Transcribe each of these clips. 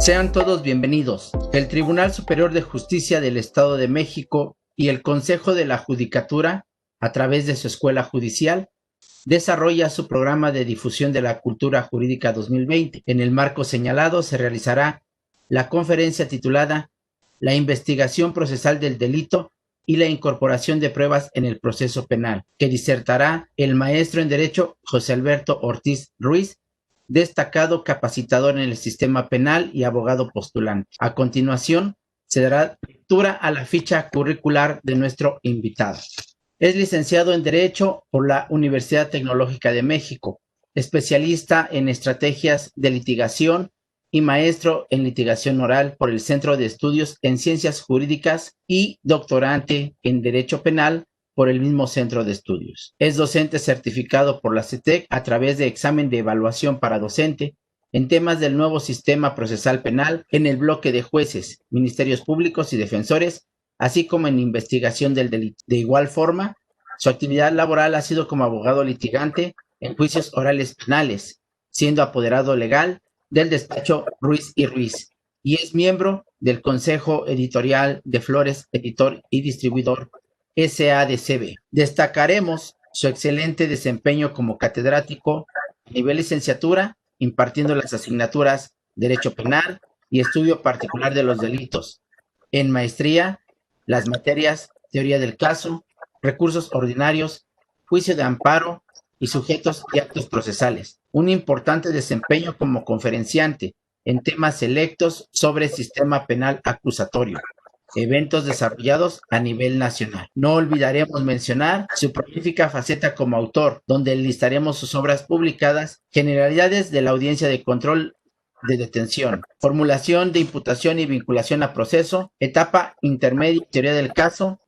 Sean todos bienvenidos. El Tribunal Superior de Justicia del Estado de México y el Consejo de la Judicatura, a través de su Escuela Judicial, desarrolla su programa de difusión de la cultura jurídica 2020. En el marco señalado se realizará la conferencia titulada La investigación procesal del delito y la incorporación de pruebas en el proceso penal, que disertará el maestro en Derecho José Alberto Ortiz Ruiz, destacado capacitador en el sistema penal y abogado postulante. A continuación, se dará lectura a la ficha curricular de nuestro invitado. Es licenciado en Derecho por la Universidad Tecnológica de México, especialista en estrategias de litigación y maestro en litigación oral por el Centro de Estudios en Ciencias Jurídicas y doctorante en Derecho Penal por el mismo centro de estudios. Es docente certificado por la CETEC a través de examen de evaluación para docente en temas del nuevo sistema procesal penal en el bloque de jueces, ministerios públicos y defensores, así como en investigación del delito. De igual forma, su actividad laboral ha sido como abogado litigante en juicios orales penales, siendo apoderado legal del despacho Ruiz y Ruiz, y es miembro del Consejo Editorial de Flores, Editor y Distribuidor SADCB. Destacaremos su excelente desempeño como catedrático a nivel licenciatura, impartiendo las asignaturas Derecho Penal y Estudio Particular de los Delitos. En maestría, las materias Teoría del Caso, Recursos Ordinarios, Juicio de Amparo y Sujetos y Actos Procesales. Un importante desempeño como conferenciante en temas selectos sobre sistema penal acusatorio, eventos desarrollados a nivel nacional. No olvidaremos mencionar su prolífica faceta como autor, donde listaremos sus obras publicadas, Generalidades de la Audiencia de Control de Detención, Formulación de Imputación y Vinculación a Proceso, Etapa Intermedia, Teoría del Caso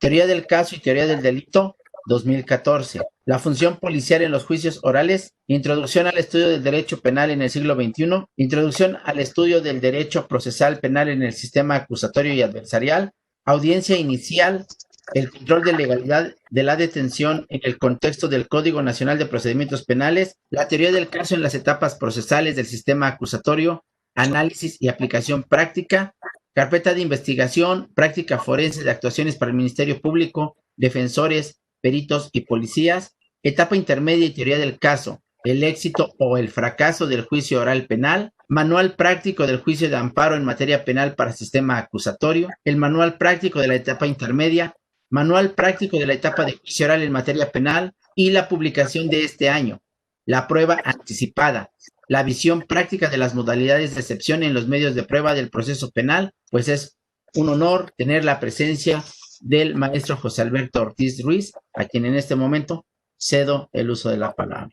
y Teoría del Delito, 2014. La función policial en los juicios orales, Introducción al estudio del derecho penal en el siglo XXI, Introducción al estudio del derecho procesal penal en el sistema acusatorio y adversarial, Audiencia inicial, el control de legalidad de la detención en el contexto del Código Nacional de Procedimientos Penales, la teoría del caso en las etapas procesales del sistema acusatorio, análisis y aplicación práctica, carpeta de investigación, práctica forense de actuaciones para el Ministerio Público, defensores, peritos y policías, etapa intermedia y teoría del caso, el éxito o el fracaso del juicio oral penal, manual práctico del juicio de amparo en materia penal para sistema acusatorio, el manual práctico de la etapa intermedia, manual práctico de la etapa de juicio oral en materia penal y la publicación de este año, la prueba anticipada, la visión práctica de las modalidades de excepción en los medios de prueba del proceso penal, pues es un honor tener la presencia del maestro José Alberto Ortiz Ruiz, a quien en este momento cedo el uso de la palabra.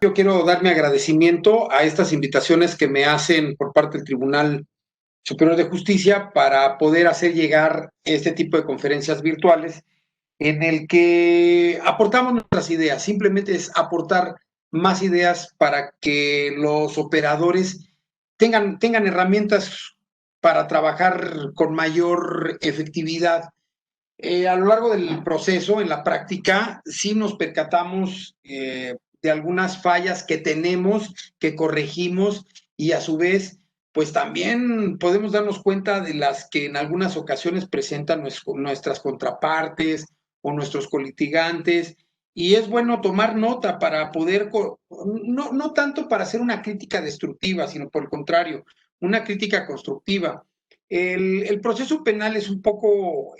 Yo quiero dar mi agradecimiento a estas invitaciones que me hacen por parte del Tribunal Superior de Justicia para poder hacer llegar este tipo de conferencias virtuales en el que aportamos nuestras ideas. Simplemente es aportar más ideas para que los operadores tengan herramientas para trabajar con mayor efectividad. A lo largo del proceso, en la práctica, sí nos percatamos de algunas fallas que tenemos, que corregimos, y a su vez, pues también podemos darnos cuenta de las que en algunas ocasiones presentan nuestras contrapartes o nuestros colitigantes, y es bueno tomar nota para poder, no tanto para hacer una crítica destructiva, sino por el contrario, una crítica constructiva. El proceso penal es un poco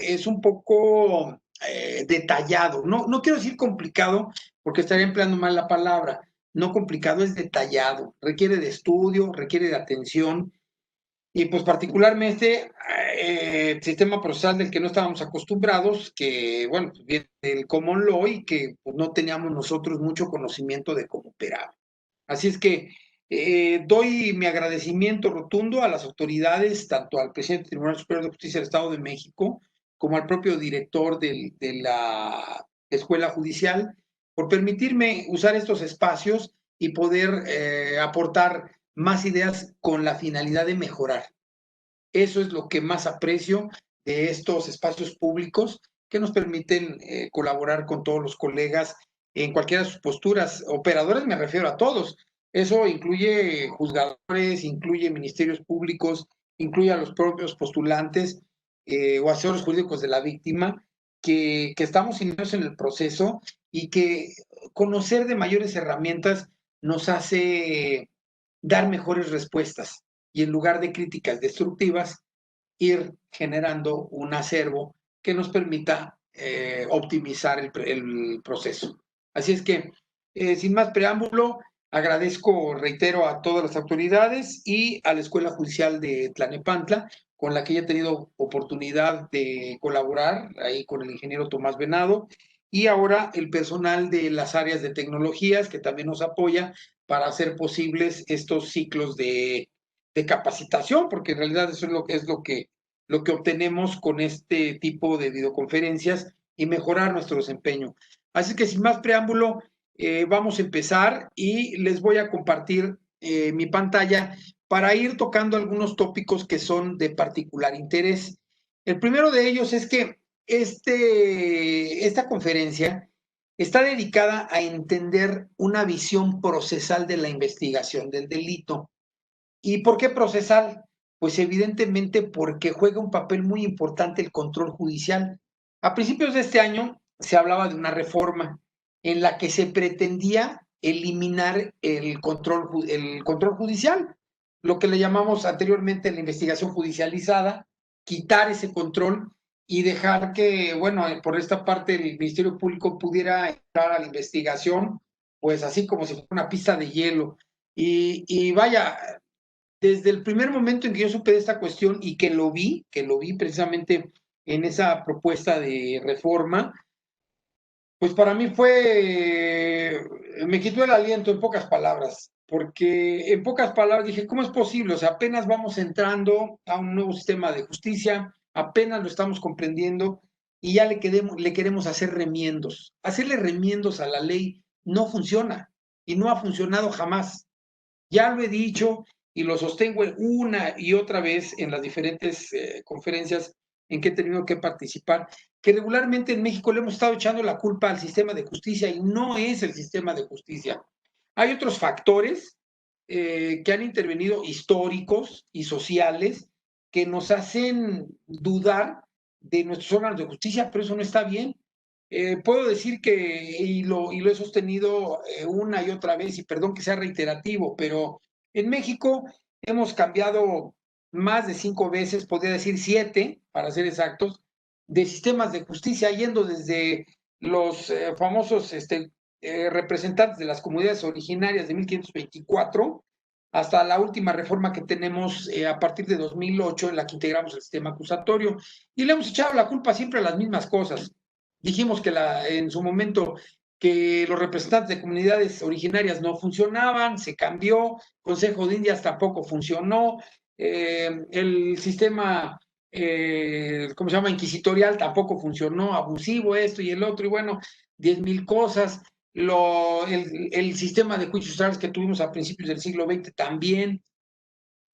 detallado. No quiero decir complicado, porque estaría empleando mal la palabra. No complicado, es detallado. Requiere de estudio, requiere de atención. Y pues particularmente el sistema procesal del que no estábamos acostumbrados, que bueno, pues viene del common law y que pues, no teníamos nosotros mucho conocimiento de cómo operaba. Así es que doy mi agradecimiento rotundo a las autoridades, tanto al presidente del Tribunal Superior de Justicia del Estado de México, como al propio director de la Escuela Judicial, por permitirme usar estos espacios y poder aportar más ideas con la finalidad de mejorar. Eso es lo que más aprecio de estos espacios públicos que nos permiten colaborar con todos los colegas en cualquiera de sus posturas. Operadores me refiero a todos. Eso incluye juzgadores, incluye ministerios públicos, incluye a los propios postulantes o asesores jurídicos de la víctima, que estamos inmersos en el proceso y que conocer de mayores herramientas nos hace dar mejores respuestas y en lugar de críticas destructivas, ir generando un acervo que nos permita optimizar el proceso. Así es que, sin más preámbulo, agradezco, reitero, a todas las autoridades y a la Escuela Judicial de Tlalnepantla, con la que ya he tenido oportunidad de colaborar, ahí con el ingeniero Tomás Venado, y ahora el personal de las áreas de tecnologías, que también nos apoya para hacer posibles estos ciclos de capacitación, porque en realidad eso es lo que obtenemos con este tipo de videoconferencias y mejorar nuestro desempeño. Así que sin más preámbulo, vamos a empezar y les voy a compartir mi pantalla para ir tocando algunos tópicos que son de particular interés. El primero de ellos es que esta conferencia está dedicada a entender una visión procesal de la investigación del delito. ¿Y por qué procesal? Pues evidentemente porque juega un papel muy importante el control judicial. A principios de este año se hablaba de una reforma en la que se pretendía eliminar el control judicial, lo que le llamamos anteriormente la investigación judicializada, quitar ese control y dejar que, bueno, por esta parte el Ministerio Público pudiera entrar a la investigación, pues así como si fuera una pista de hielo. Y vaya, desde el primer momento en que yo supe de esta cuestión y que lo vi precisamente en esa propuesta de reforma, pues para mí me quitó el aliento en pocas palabras, porque en pocas palabras dije, ¿cómo es posible? O sea, apenas vamos entrando a un nuevo sistema de justicia, apenas lo estamos comprendiendo y ya le queremos hacer remiendos. Hacerle remiendos a la ley no funciona y no ha funcionado jamás. Ya lo he dicho y lo sostengo una y otra vez en las diferentes conferencias en que he tenido que participar, que regularmente en México le hemos estado echando la culpa al sistema de justicia y no es el sistema de justicia. Hay otros factores que han intervenido, históricos y sociales, que nos hacen dudar de nuestros órganos de justicia, pero eso no está bien. Puedo decir que, y lo he sostenido una y otra vez, y perdón que sea reiterativo, pero en México hemos cambiado más de 5 veces, podría decir 7, para ser exactos, de sistemas de justicia, yendo desde los famosos representantes de las comunidades originarias de 1524 hasta la última reforma que tenemos a partir de 2008, en la que integramos el sistema acusatorio, y le hemos echado la culpa siempre a las mismas cosas. Dijimos que en su momento que los representantes de comunidades originarias no funcionaban, se cambió, Consejo de Indias tampoco funcionó, el sistema, ¿cómo se llama?, inquisitorial tampoco funcionó, abusivo esto y el otro, y bueno, 10,000 cosas. El sistema de juicios orales que tuvimos a principios del siglo XX también,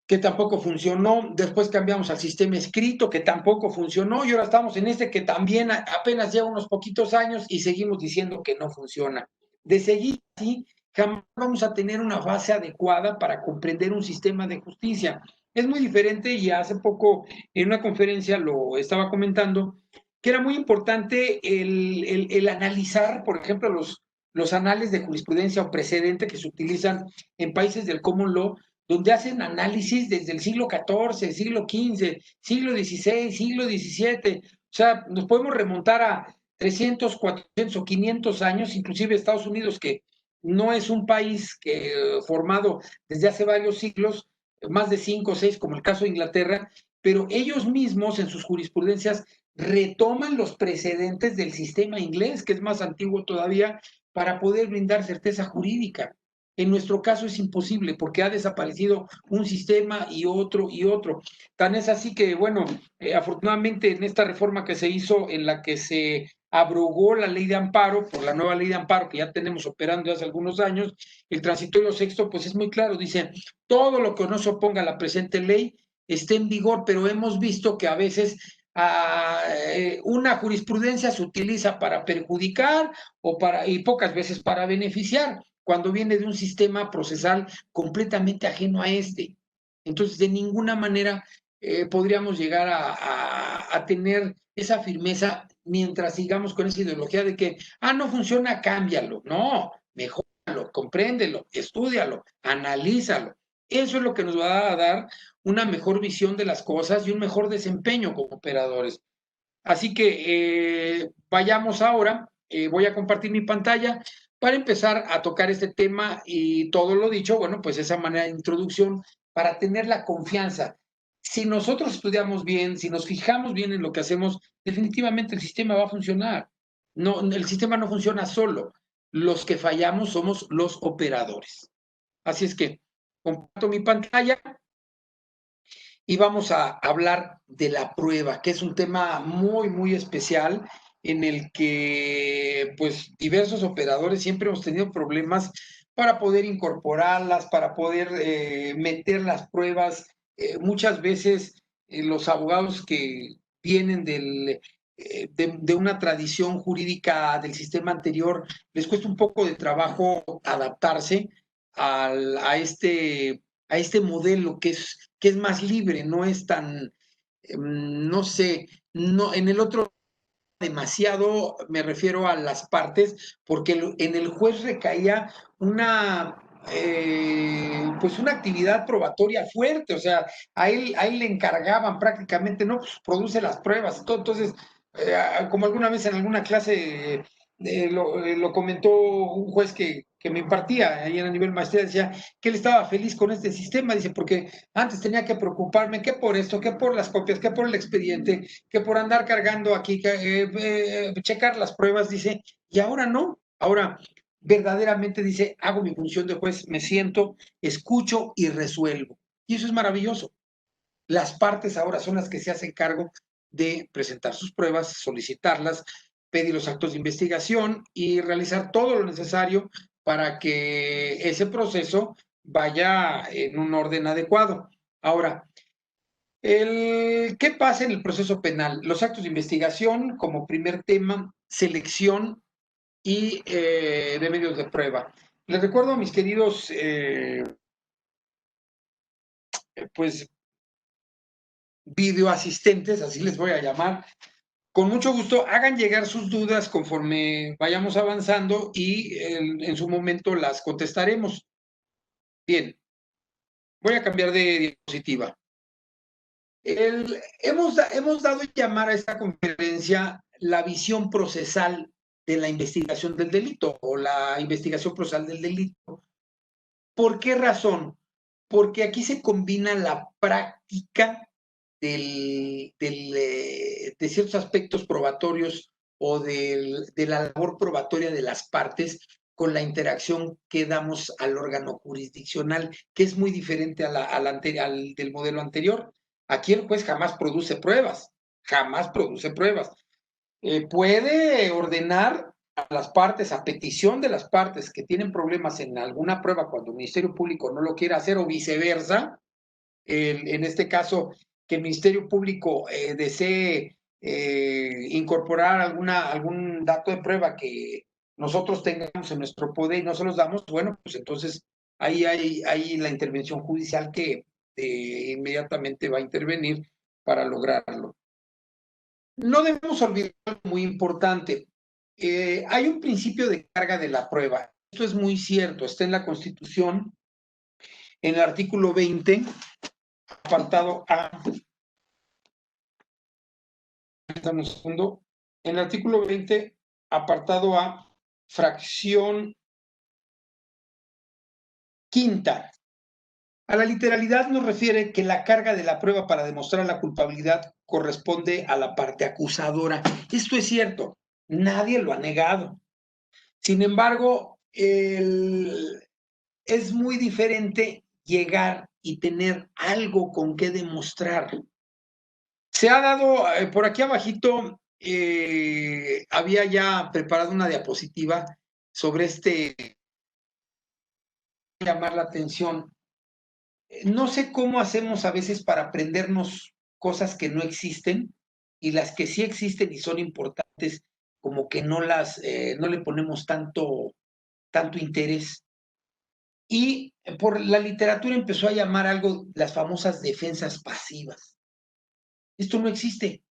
que tampoco funcionó. Después cambiamos al sistema escrito, que tampoco funcionó, y ahora estamos en este que también apenas lleva unos poquitos años y seguimos diciendo que no funciona. De seguir así, jamás vamos a tener una base adecuada para comprender un sistema de justicia. Es muy diferente, y hace poco en una conferencia lo estaba comentando, que era muy importante el analizar, por ejemplo, los anales de jurisprudencia o precedente que se utilizan en países del common law, donde hacen análisis desde el siglo XIV, siglo XV, siglo XVI, siglo XVII. O sea, nos podemos remontar a 300, 400 o 500 años, inclusive Estados Unidos, que no es un país formado desde hace varios siglos, más de 5 o 6, como el caso de Inglaterra, pero ellos mismos en sus jurisprudencias retoman los precedentes del sistema inglés, que es más antiguo todavía, para poder brindar certeza jurídica. En nuestro caso es imposible porque ha desaparecido un sistema y otro y otro. Tan es así que, bueno, afortunadamente en esta reforma que se hizo, en la que se abrogó la ley de amparo por la nueva ley de amparo que ya tenemos operando hace algunos años, el transitorio sexto, pues es muy claro, dice, todo lo que no se oponga a la presente ley esté en vigor, pero hemos visto que a veces una jurisprudencia se utiliza para perjudicar y pocas veces para beneficiar, cuando viene de un sistema procesal completamente ajeno a este. Entonces, de ninguna manera podríamos llegar a tener esa firmeza mientras sigamos con esa ideología de que, no funciona, cámbialo. No, mejóralo, compréndelo, estúdialo, analízalo. Eso es lo que nos va a dar una mejor visión de las cosas y un mejor desempeño como operadores. Así que vayamos ahora, voy a compartir mi pantalla para empezar a tocar este tema y todo lo dicho, bueno, pues esa manera de introducción para tener la confianza. Si nosotros estudiamos bien, si nos fijamos bien en lo que hacemos, definitivamente el sistema va a funcionar. No, el sistema no funciona solo. Los que fallamos somos los operadores. Así es que comparto mi pantalla y vamos a hablar de la prueba, que es un tema muy, muy especial en el que pues diversos operadores siempre hemos tenido problemas para poder incorporarlas, para poder meter las pruebas. Muchas veces los abogados que vienen de una tradición jurídica del sistema anterior, les cuesta un poco de trabajo adaptarse a este modelo que es más libre, no es tan, no sé, no, en el otro demasiado, me refiero a las partes, porque en el juez recaía pues una actividad probatoria fuerte, o sea, a él le encargaban prácticamente, no, pues produce las pruebas y todo. Entonces, como alguna vez en alguna clase lo comentó un juez que me impartía ahí en el nivel maestría, decía que él estaba feliz con este sistema, dice, porque antes tenía que preocuparme que por esto, que por las copias, que por el expediente, que por andar cargando aquí, checar las pruebas, dice, y ahora no, ahora verdaderamente dice, hago mi función de juez, me siento, escucho y resuelvo. Y eso es maravilloso. Las partes ahora son las que se hacen cargo de presentar sus pruebas, solicitarlas, pedir los actos de investigación y realizar todo lo necesario para que ese proceso vaya en un orden adecuado. Ahora, ¿qué pasa en el proceso penal? Los actos de investigación como primer tema, selección y de medios de prueba. Les recuerdo a mis queridos, pues, videoasistentes, así les voy a llamar. Con mucho gusto, hagan llegar sus dudas conforme vayamos avanzando y en su momento las contestaremos. Bien, voy a cambiar de diapositiva. Hemos dado a llamar a esta conferencia la visión procesal de la investigación del delito o la investigación procesal del delito. ¿Por qué razón? Porque aquí se combina la práctica de ciertos aspectos probatorios o de la labor probatoria de las partes con la interacción que damos al órgano jurisdiccional, que es muy diferente al del modelo anterior. Aquí el juez jamás produce pruebas, jamás produce pruebas. Puede ordenar a las partes, a petición de las partes que tienen problemas en alguna prueba cuando el Ministerio Público no lo quiere hacer o viceversa, en este caso, que el Ministerio Público desee incorporar algún dato de prueba que nosotros tengamos en nuestro poder y no se los damos, bueno, pues entonces ahí hay la intervención judicial que inmediatamente va a intervenir para lograrlo. No debemos olvidar algo muy importante. Hay un principio de carga de la prueba. Esto es muy cierto, está en la Constitución, en el artículo 20, apartado A. Un segundo. En el artículo 20, apartado A, fracción quinta. A la literalidad nos refiere que la carga de la prueba para demostrar la culpabilidad corresponde a la parte acusadora. Esto es cierto, nadie lo ha negado. Sin embargo, es muy diferente llegar y tener algo con qué demostrar. Se ha dado, por aquí abajito, había ya preparado una diapositiva sobre llamar la atención. No sé cómo hacemos a veces para aprendernos cosas que no existen y las que sí existen y son importantes, como que no le ponemos tanto interés. Y por la literatura empezó a llamar algo las famosas defensas pasivas. Esto no existe.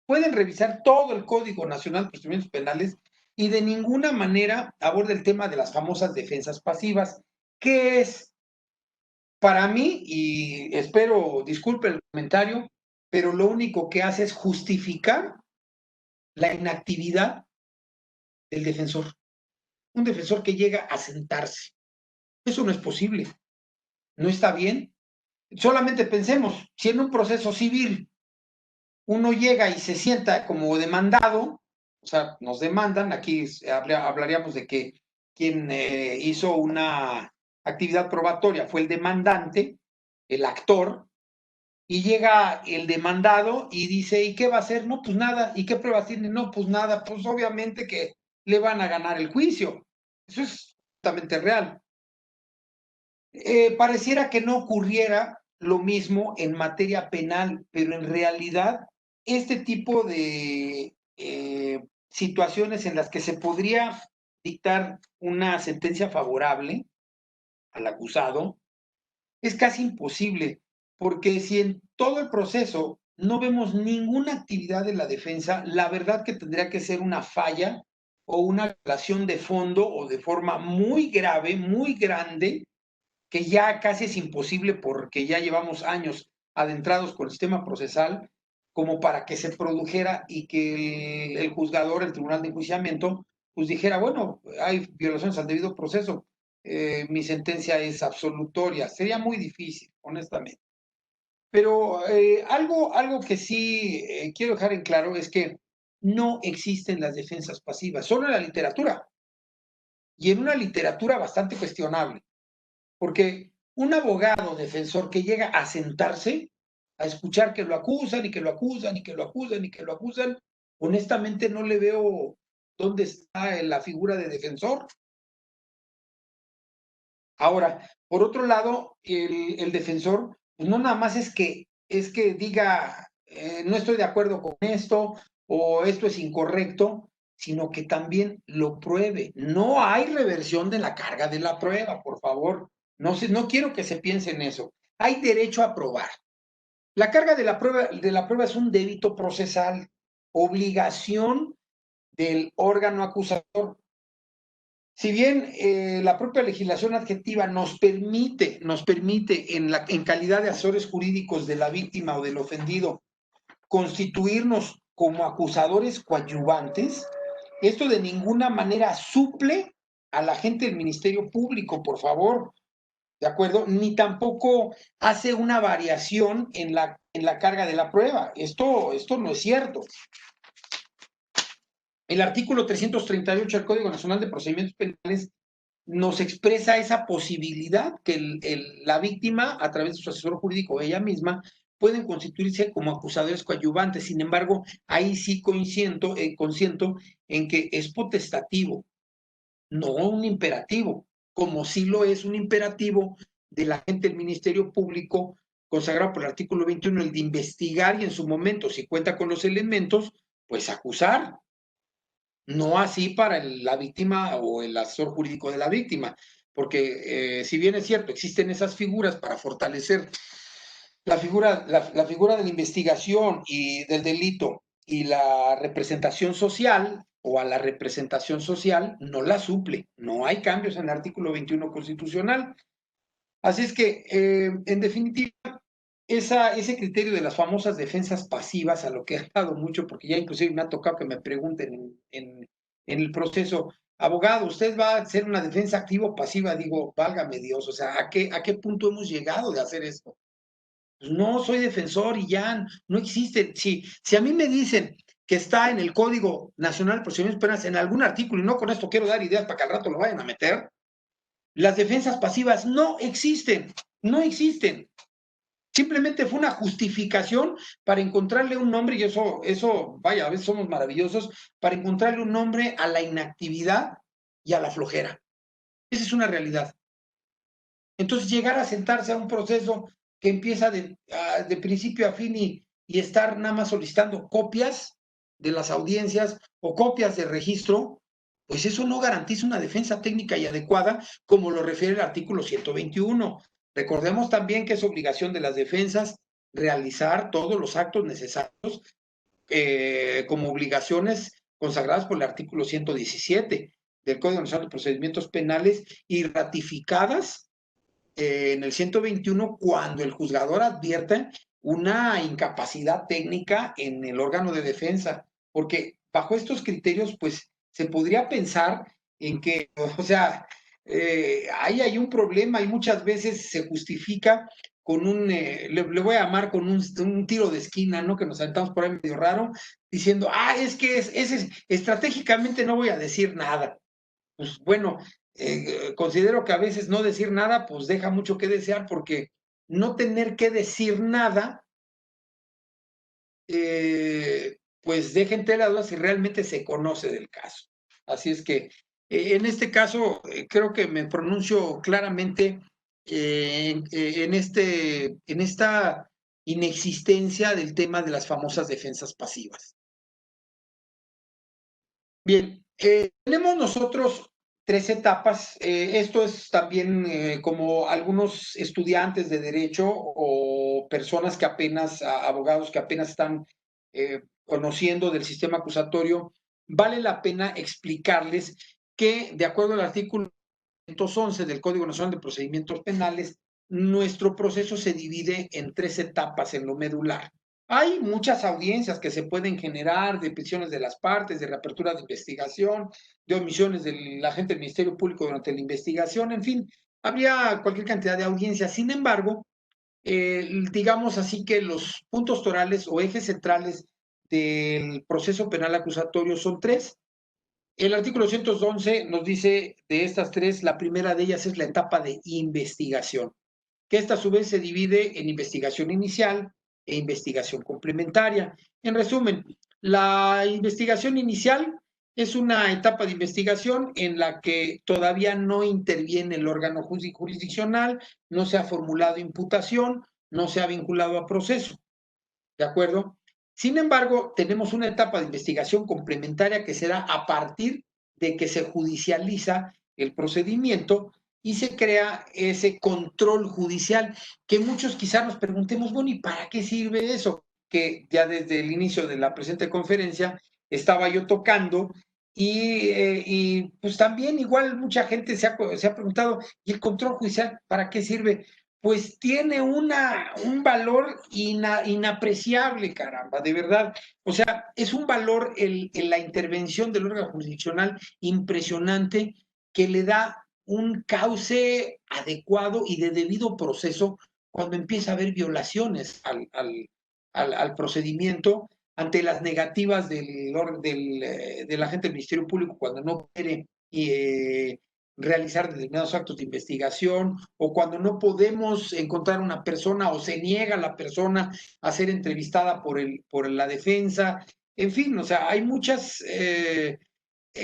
Pueden revisar todo el Código Nacional de Procedimientos Penales y de ninguna manera aborda el tema de las famosas defensas pasivas, que es, para mí, y espero disculpe el comentario, pero lo único que hace es justificar la inactividad del defensor. Un defensor que llega a sentarse. Eso no es posible. No está bien. Solamente pensemos, si en un proceso civil uno llega y se sienta como demandado, o sea, nos demandan, aquí hablaríamos de que quien hizo una actividad probatoria fue el demandante, el actor, y llega el demandado y dice, ¿y qué va a hacer? No, pues nada. ¿Y qué pruebas tiene? No, pues nada. Pues obviamente que le van a ganar el juicio. Eso es totalmente real. Pareciera que no ocurriera lo mismo en materia penal, pero en realidad este tipo de situaciones en las que se podría dictar una sentencia favorable al acusado es casi imposible, porque si en todo el proceso no vemos ninguna actividad de la defensa, la verdad que tendría que ser una falla o una violación de fondo o de forma muy grave, muy grande, que ya casi es imposible porque ya llevamos años adentrados con el sistema procesal, como para que se produjera y que el juzgador, el tribunal de enjuiciamiento, pues dijera, bueno, hay violaciones al debido proceso, mi sentencia es absolutoria. Sería muy difícil, honestamente. Pero algo que sí quiero dejar en claro es que no existen las defensas pasivas, solo en la literatura, y en una literatura bastante cuestionable. Porque un abogado defensor que llega a sentarse a escuchar que lo acusan y que lo acusan y que lo acusan y que lo acusan, honestamente no le veo dónde está la figura de defensor. Ahora, por otro lado, el defensor, pues no nada más es que diga, no estoy de acuerdo con esto o esto es incorrecto, sino que también lo pruebe. No hay reversión de la carga de la prueba, por favor. No quiero que se piense en eso. Hay derecho a probar. La carga de la prueba es un débito procesal, obligación del órgano acusador. Si bien la propia legislación adjetiva nos permite en calidad de asesores jurídicos de la víctima o del ofendido constituirnos como acusadores coadyuvantes, esto de ninguna manera suple a la gente del Ministerio Público, por favor, ¿de acuerdo? Ni tampoco hace una variación en la carga de la prueba. Esto no es cierto. El artículo 338 del Código Nacional de Procedimientos Penales nos expresa esa posibilidad que la víctima, a través de su asesor jurídico o ella misma, pueden constituirse como acusadores coadyuvantes. Sin embargo, ahí sí consiento en que es potestativo, no un imperativo, como sí lo es un imperativo de la gente del Ministerio Público, consagrado por el artículo 21, el de investigar y en su momento, si cuenta con los elementos, pues acusar. No así para la víctima o el asesor jurídico de la víctima, porque si bien es cierto, existen esas figuras para fortalecer la figura de la investigación y del delito y la representación social o a la representación social, no la suple. No hay cambios en el artículo 21 constitucional. Así es que, en definitiva, ese criterio de las famosas defensas pasivas, a lo que he dado mucho, porque ya inclusive me ha tocado que me pregunten en el proceso, abogado, ¿usted va a hacer una defensa activa o pasiva? Digo, válgame Dios, o sea, ¿a qué punto hemos llegado de hacer esto? Pues no, soy defensor y ya no existe. Si a mí me dicen que está en el Código Nacional de Procedimientos Penales en algún artículo, y no con esto quiero dar ideas para que al rato lo vayan a meter, las defensas pasivas no existen, no existen. Simplemente fue una justificación para encontrarle un nombre, y eso, vaya, a veces somos maravillosos, para encontrarle un nombre a la inactividad y a la flojera. Esa es una realidad. Entonces, llegar a sentarse a un proceso que empieza de principio a fin y estar nada más solicitando copias de las audiencias o copias de registro, pues eso no garantiza una defensa técnica y adecuada, como lo refiere el artículo 121. Recordemos también que es obligación de las defensas realizar todos los actos necesarios como obligaciones consagradas por el artículo 117 del Código Nacional de Procedimientos Penales y ratificadas en el 121 cuando el juzgador advierte una incapacidad técnica en el órgano de defensa, porque bajo estos criterios, pues, se podría pensar en que, o sea, ahí hay un problema y muchas veces se justifica con le voy a llamar con un tiro de esquina, ¿no? Que nos aventamos por ahí medio raro, diciendo, es que estratégicamente no voy a decir nada. Pues bueno, considero que a veces no decir nada, pues deja mucho que desear, porque no tener que decir nada, pues deja en tela de duda si realmente se conoce del caso. Así es que en este caso creo que me pronuncio claramente en esta inexistencia del tema de las famosas defensas pasivas. Bien, tenemos nosotros 3 etapas. Esto es también como algunos estudiantes de derecho o personas que apenas, abogados que apenas están conociendo del sistema acusatorio, vale la pena explicarles que, de acuerdo al artículo 211 del Código Nacional de Procedimientos Penales, nuestro proceso se divide en 3 etapas en lo medular. Hay muchas audiencias que se pueden generar de peticiones de las partes, de reapertura de investigación, de omisiones del agente del Ministerio Público durante la investigación, en fin, habría cualquier cantidad de audiencias. Sin embargo, digamos así que los puntos torales o ejes centrales del proceso penal acusatorio son 3. El artículo 111 nos dice de estas 3, la primera de ellas es la etapa de investigación, que esta a su vez se divide en investigación inicial e investigación complementaria. En resumen, la investigación inicial es una etapa de investigación en la que todavía no interviene el órgano jurisdiccional, no se ha formulado imputación, no se ha vinculado a proceso. ¿De acuerdo? Sin embargo, tenemos una etapa de investigación complementaria que se da a partir de que se judicializa el procedimiento y se crea ese control judicial, que muchos quizás nos preguntemos, bueno, ¿y para qué sirve eso? Que ya desde el inicio de la presente conferencia estaba yo tocando y pues también igual mucha gente se ha preguntado, ¿y el control judicial para qué sirve? Pues tiene un valor inapreciable, caramba, de verdad. O sea, es un valor en la intervención del órgano jurisdiccional impresionante que le da un cauce adecuado y de debido proceso cuando empieza a haber violaciones al procedimiento ante las negativas del agente del Ministerio Público cuando no quiere realizar determinados actos de investigación o cuando no podemos encontrar una persona o se niega la persona a ser entrevistada por la defensa. En fin, o sea, hay muchas,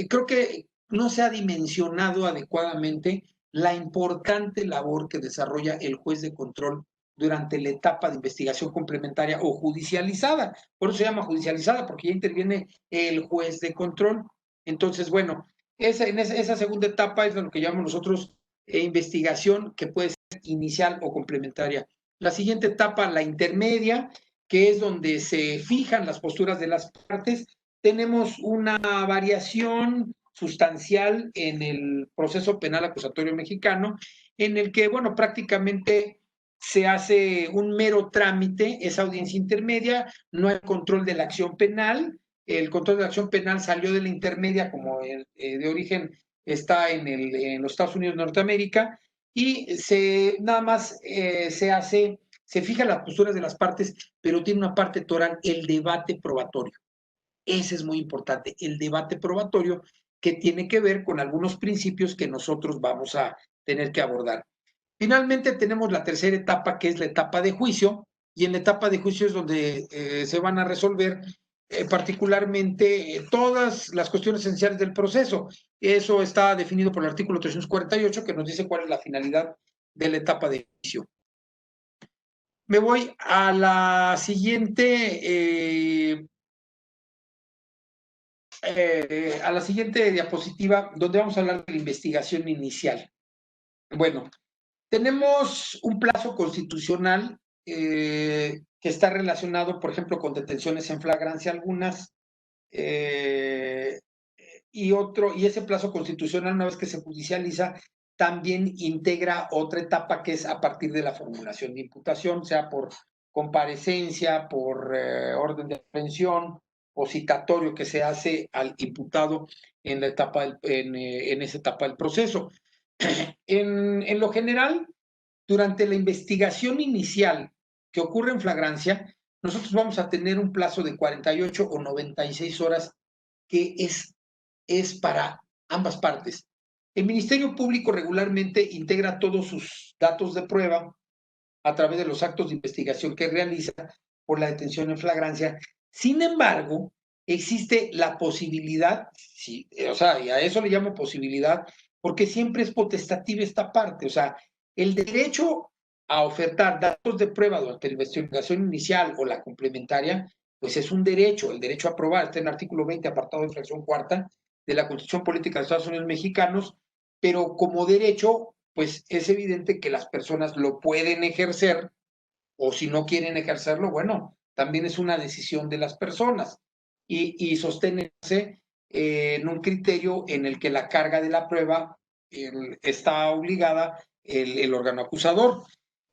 creo que no se ha dimensionado adecuadamente la importante labor que desarrolla el juez de control durante la etapa de investigación complementaria o judicializada. Por eso se llama judicializada, porque ya interviene el juez de control. Entonces, bueno, esa segunda etapa es lo que llamamos nosotros investigación, que puede ser inicial o complementaria. La siguiente etapa, la intermedia, que es donde se fijan las posturas de las partes. Tenemos una variación sustancial en el proceso penal acusatorio mexicano, en el que, bueno, prácticamente se hace un mero trámite, esa audiencia intermedia, no hay control de la acción penal, el control de la acción penal salió de la intermedia, como de origen está en los Estados Unidos de Norteamérica, y nada más se fijan las posturas de las partes, pero tiene una parte toral, el debate probatorio. Ese es muy importante, el debate probatorio, que tiene que ver con algunos principios que nosotros vamos a tener que abordar. Finalmente tenemos la tercera etapa, que es la etapa de juicio, y en la etapa de juicio es donde se van a resolver particularmente todas las cuestiones esenciales del proceso. Eso está definido por el artículo 348, que nos dice cuál es la finalidad de la etapa de juicio. Me voy a la siguiente diapositiva, donde vamos a hablar de la investigación inicial. Bueno, tenemos un plazo constitucional que está relacionado, por ejemplo, con detenciones en flagrancia algunas, y ese plazo constitucional, una vez que se judicializa, también integra otra etapa que es a partir de la formulación de imputación, sea por comparecencia, por orden de aprehensión o citatorio que se hace al imputado en la etapa en esa etapa del proceso. En lo general, durante la investigación inicial que ocurre en flagrancia, nosotros vamos a tener un plazo de 48 o 96 horas que es para ambas partes. El Ministerio Público regularmente integra todos sus datos de prueba a través de los actos de investigación que realiza por la detención en flagrancia. Sin embargo, existe la posibilidad, sí, o sea, y a eso le llamo posibilidad, porque siempre es potestativa esta parte, o sea, el derecho a ofertar datos de prueba durante la investigación inicial o la complementaria, pues es un derecho, el derecho a probar, está en el artículo 20, apartado de fracción cuarta de la Constitución Política de Estados Unidos Mexicanos, pero como derecho, pues es evidente que las personas lo pueden ejercer, o si no quieren ejercerlo, bueno, también es una decisión de las personas y sostenerse en un criterio en el que la carga de la prueba está obligada el órgano acusador.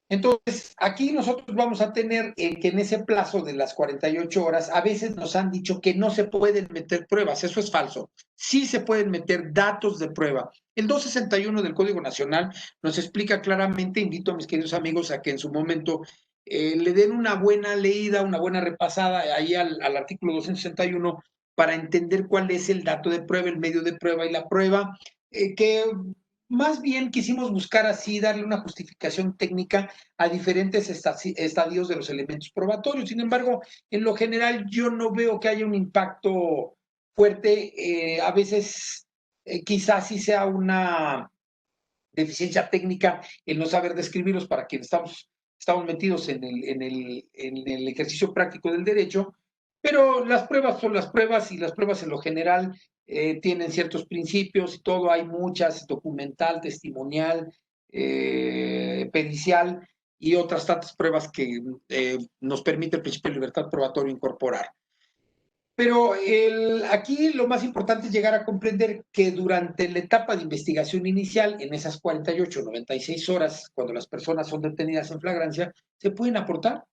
Entonces, aquí nosotros vamos a tener que en ese plazo de las 48 horas, a veces nos han dicho que no se pueden meter pruebas, eso es falso. Sí se pueden meter datos de prueba. El 261 del Código Nacional nos explica claramente, invito a mis queridos amigos a que en su momento le den una buena leída, una buena repasada ahí al artículo 261 para entender cuál es el dato de prueba, el medio de prueba y la prueba, que más bien quisimos buscar así darle una justificación técnica a diferentes estadios de los elementos probatorios. Sin embargo, en lo general yo no veo que haya un impacto fuerte. A veces quizás sí sea una deficiencia técnica el no saber describirlos para quienes estamos metidos en el ejercicio práctico del derecho, pero las pruebas son las pruebas y las pruebas en lo general tienen ciertos principios y todo, hay muchas, documental, testimonial, pericial y otras tantas pruebas que nos permite el principio de libertad probatoria incorporar. Pero aquí lo más importante es llegar a comprender que durante la etapa de investigación inicial, en esas 48 o 96 horas, cuando las personas son detenidas en flagrancia, se pueden aportar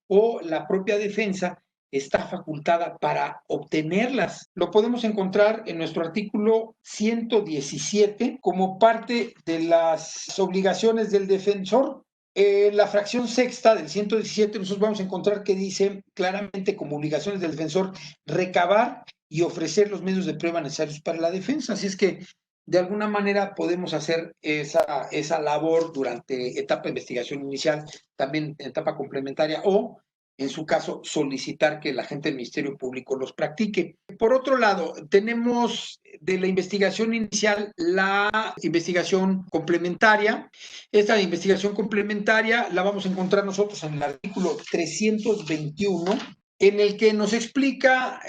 o la propia defensa está facultada para obtenerlas. Lo podemos encontrar en nuestro artículo 117 como parte de las obligaciones del defensor. La fracción sexta del 117 nosotros vamos a encontrar que dice claramente como obligaciones del defensor recabar y ofrecer los medios de prueba necesarios para la defensa. Así es que de alguna manera podemos hacer esa labor durante etapa de investigación inicial, también etapa complementaria o en su caso, solicitar que la gente del Ministerio Público los practique. Por otro lado, tenemos de la investigación inicial la investigación complementaria. Esta investigación complementaria la vamos a encontrar nosotros en el artículo 321, en el que nos explica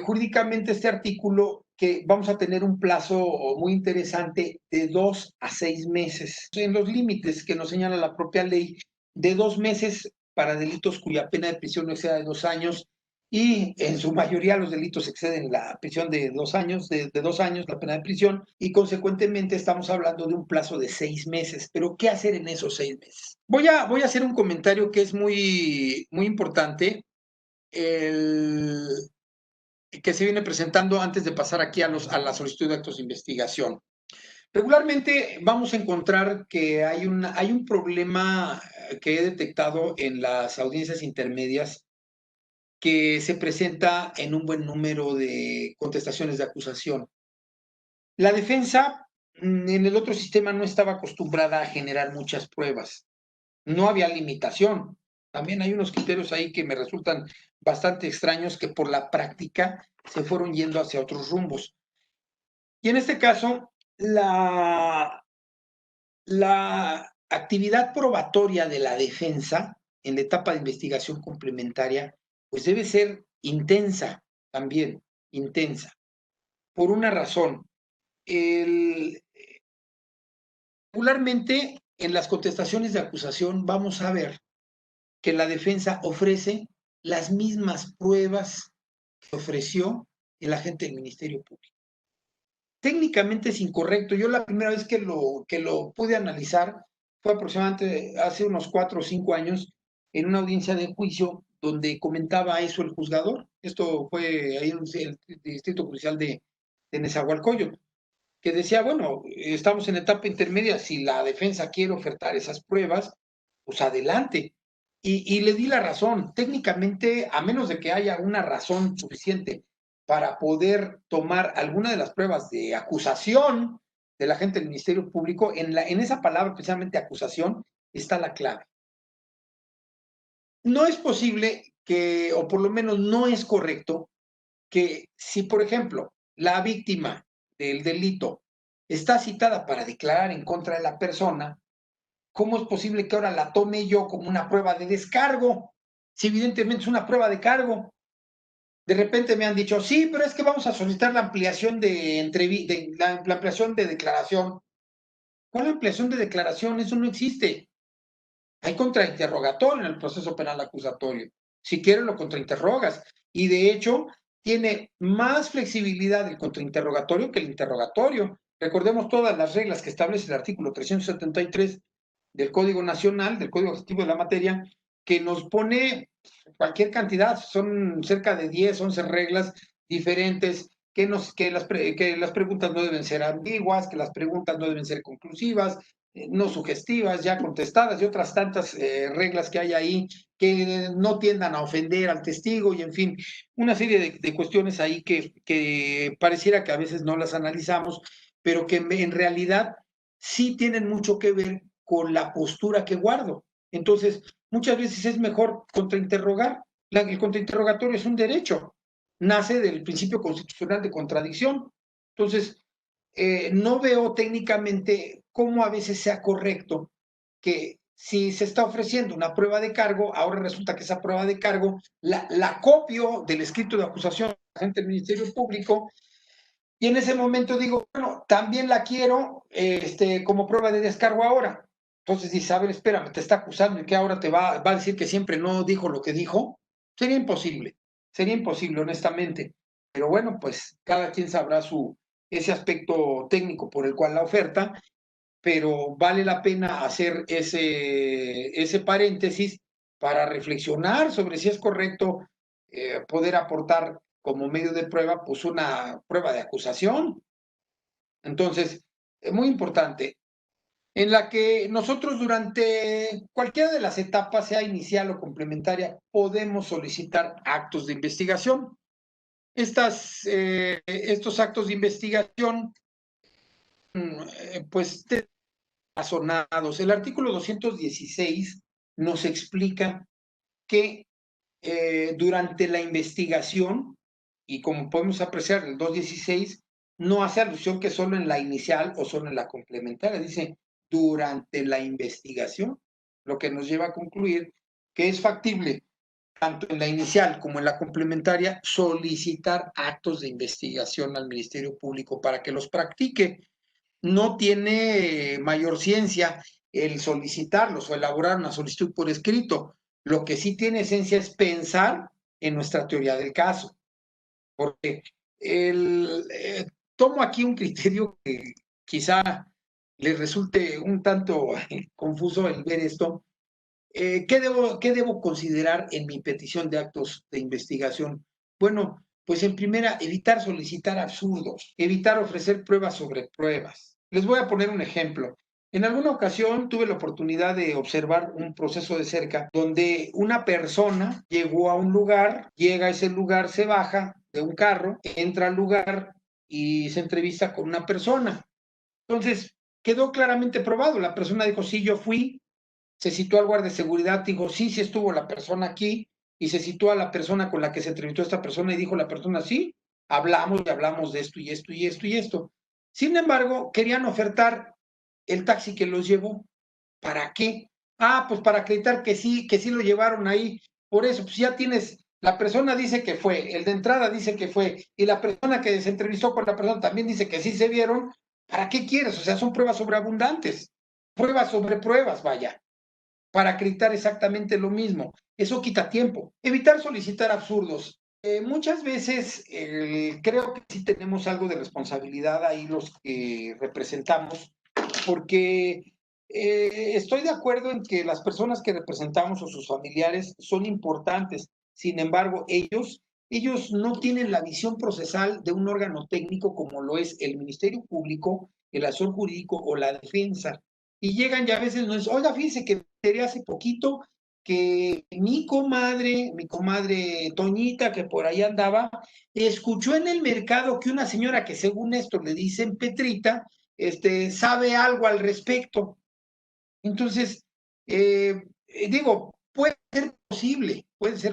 jurídicamente este artículo que vamos a tener un plazo muy interesante de 2 a 6 meses, en los límites que nos señala la propia ley, de 2 meses para delitos cuya pena de prisión no exceda de 2 años y en su mayoría los delitos exceden la prisión de 2 años, de 2 años la pena de prisión y consecuentemente estamos hablando de un plazo de 6 meses. Pero ¿qué hacer en esos 6 meses? Voy a hacer un comentario que es muy importante, que se viene presentando antes de pasar aquí a la solicitud de actos de investigación. Regularmente vamos a encontrar que hay un problema que he detectado en las audiencias intermedias que se presenta en un buen número de contestaciones de acusación. La defensa en el otro sistema no estaba acostumbrada a generar muchas pruebas. No había limitación. También hay unos criterios ahí que me resultan bastante extraños que por la práctica se fueron yendo hacia otros rumbos. Y en este caso, la actividad probatoria de la defensa en la etapa de investigación complementaria, pues debe ser intensa también, intensa, por una razón. Regularmente en las contestaciones de acusación vamos a ver que la defensa ofrece las mismas pruebas que ofreció el agente del Ministerio Público. Técnicamente es incorrecto. Yo la primera vez que lo pude analizar fue aproximadamente hace unos 4 o 5 años en una audiencia de juicio donde comentaba eso el juzgador. Esto fue ahí en el Distrito Judicial de Nezahualcóyotl, que decía, bueno, estamos en etapa intermedia, si la defensa quiere ofertar esas pruebas, pues adelante. Y le di la razón. Técnicamente, a menos de que haya una razón suficiente para poder tomar alguna de las pruebas de acusación de la gente del Ministerio Público, en esa palabra, precisamente acusación, está la clave. No es posible que, o por lo menos no es correcto, que si, por ejemplo, la víctima del delito está citada para declarar en contra de la persona, ¿cómo es posible que ahora la tome yo como una prueba de descargo? Si evidentemente es una prueba de cargo. De repente me han dicho, sí, pero es que vamos a solicitar la ampliación la ampliación de declaración. ¿Cuál ampliación de declaración? Eso no existe. Hay contrainterrogatorio en el proceso penal acusatorio. Si quieres, lo contrainterrogas. Y de hecho, tiene más flexibilidad el contrainterrogatorio que el interrogatorio. Recordemos todas las reglas que establece el artículo 373 del Código Nacional, del Código Objetivo de la Materia, que nos pone cualquier cantidad, son cerca de 10, 11 reglas diferentes, que las preguntas no deben ser ambiguas, que las preguntas no deben ser conclusivas, no sugestivas, ya contestadas, y otras tantas reglas que hay ahí que no tiendan a ofender al testigo, y en fin, una serie de cuestiones ahí que pareciera que a veces no las analizamos, pero que en realidad sí tienen mucho que ver con la postura que guardo. Entonces, muchas veces es mejor contrainterrogar. El contrainterrogatorio es un derecho, nace del principio constitucional de contradicción. Entonces, no veo técnicamente cómo a veces sea correcto que si se está ofreciendo una prueba de cargo, ahora resulta que esa prueba de cargo la copio del escrito de acusación de la gente del Ministerio Público, y en ese momento digo, bueno, también la quiero como prueba de descargo ahora. Entonces dice, a ver, espérame, te está acusando y que ahora te va a decir que siempre no dijo lo que dijo. Sería imposible, honestamente. Pero bueno, pues cada quien sabrá ese aspecto técnico por el cual la oferta, pero vale la pena hacer ese paréntesis para reflexionar sobre si es correcto poder aportar como medio de prueba, pues una prueba de acusación. Entonces, es muy importante, en la que nosotros durante cualquiera de las etapas, sea inicial o complementaria, podemos solicitar actos de investigación. Estos actos de investigación, pues, razonados. El artículo 216 nos explica que durante la investigación, y como podemos apreciar, el 216 no hace alusión que solo en la inicial o solo en la complementaria, dice durante la investigación, lo que nos lleva a concluir que es factible, tanto en la inicial como en la complementaria, solicitar actos de investigación al Ministerio Público para que los practique. No tiene mayor ciencia el solicitarlos o elaborar una solicitud por escrito. Lo que sí tiene esencia es pensar en nuestra teoría del caso, porque tomo aquí un criterio que quizá les resulte un tanto confuso el ver esto. ¿Qué debo considerar en mi petición de actos de investigación? Bueno, pues en primera, evitar solicitar absurdos, evitar ofrecer pruebas sobre pruebas. Les voy a poner un ejemplo. En alguna ocasión tuve la oportunidad de observar un proceso de cerca donde una persona llegó a un lugar, llega a ese lugar, se baja de un carro, entra al lugar y se entrevista con una persona. Entonces, quedó claramente probado. La persona dijo, sí, yo fui. Se citó al guardia de seguridad, dijo, sí, sí estuvo la persona aquí, y se citó a la persona con la que se entrevistó esta persona y dijo la persona, sí, hablamos y hablamos de esto y esto y esto y esto. Sin embargo, querían ofertar el taxi que los llevó. ¿Para qué? Ah, pues para acreditar que sí lo llevaron ahí. Por eso, pues ya tienes, la persona dice que fue, el de entrada dice que fue, y la persona que se entrevistó con la persona también dice que sí se vieron. ¿Para qué quieres? O sea, son pruebas sobreabundantes. pruebas sobre pruebas, vaya, para acreditar exactamente lo mismo. Eso quita tiempo. Evitar solicitar absurdos. Muchas veces creo que sí tenemos algo de responsabilidad ahí los que representamos, porque estoy de acuerdo en que las personas que representamos o sus familiares son importantes. Sin embargo, ellos no tienen la visión procesal de un órgano técnico como lo es el Ministerio Público, el asesor jurídico o la defensa. Y llegan y a veces nos dicen, oiga, fíjense que hace poquito que mi comadre Toñita, que por ahí andaba, escuchó en el mercado que una señora que según esto le dicen Petrita, sabe algo al respecto. Entonces, digo, puede ser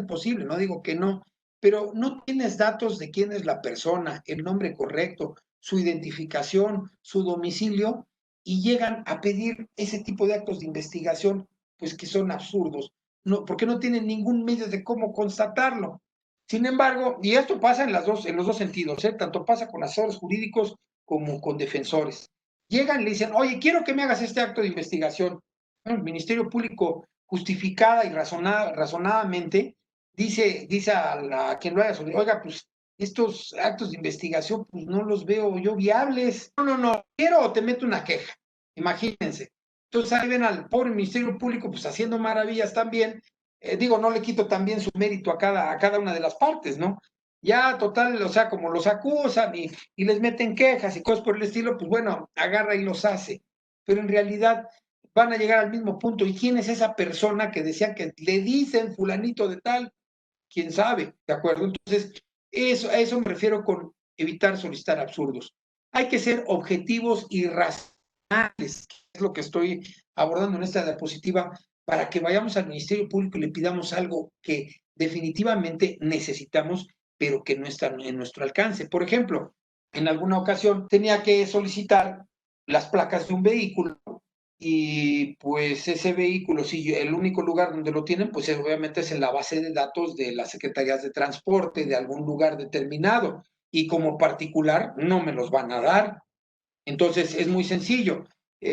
posible, no digo que no, pero no tienes datos de quién es la persona, el nombre correcto, su identificación, su domicilio, y llegan a pedir ese tipo de actos de investigación, pues que son absurdos, no, porque no tienen ningún medio de cómo constatarlo. Sin embargo, y esto pasa en los dos sentidos, tanto pasa con asesores jurídicos como con defensores. Llegan y le dicen, oye, quiero que me hagas este acto de investigación. Bueno, el Ministerio Público, justificada y razonadamente, dice a quien lo haya solicitado, oiga, pues estos actos de investigación, pues no los veo yo viables. No, quiero o te meto una queja. Imagínense. Entonces ahí ven al pobre Ministerio Público, pues haciendo maravillas también. Digo, no le quito también su mérito a cada una de las partes, ¿no? Ya, total, o sea, como los acusan y les meten quejas y cosas por el estilo, pues bueno, agarra y los hace. Pero en realidad van a llegar al mismo punto. ¿Y quién es esa persona que decían que le dicen fulanito de tal? ¿Quién sabe? ¿De acuerdo? Entonces, a eso me refiero con evitar solicitar absurdos. Hay que ser objetivos y racionales, que es lo que estoy abordando en esta diapositiva, para que vayamos al Ministerio Público y le pidamos algo que definitivamente necesitamos, pero que no está en nuestro alcance. Por ejemplo, en alguna ocasión tenía que solicitar las placas de un vehículo y pues ese vehículo, si el único lugar donde lo tienen, pues obviamente es en la base de datos de las secretarías de transporte de algún lugar determinado. Y como particular no me los van a dar. Entonces es muy sencillo.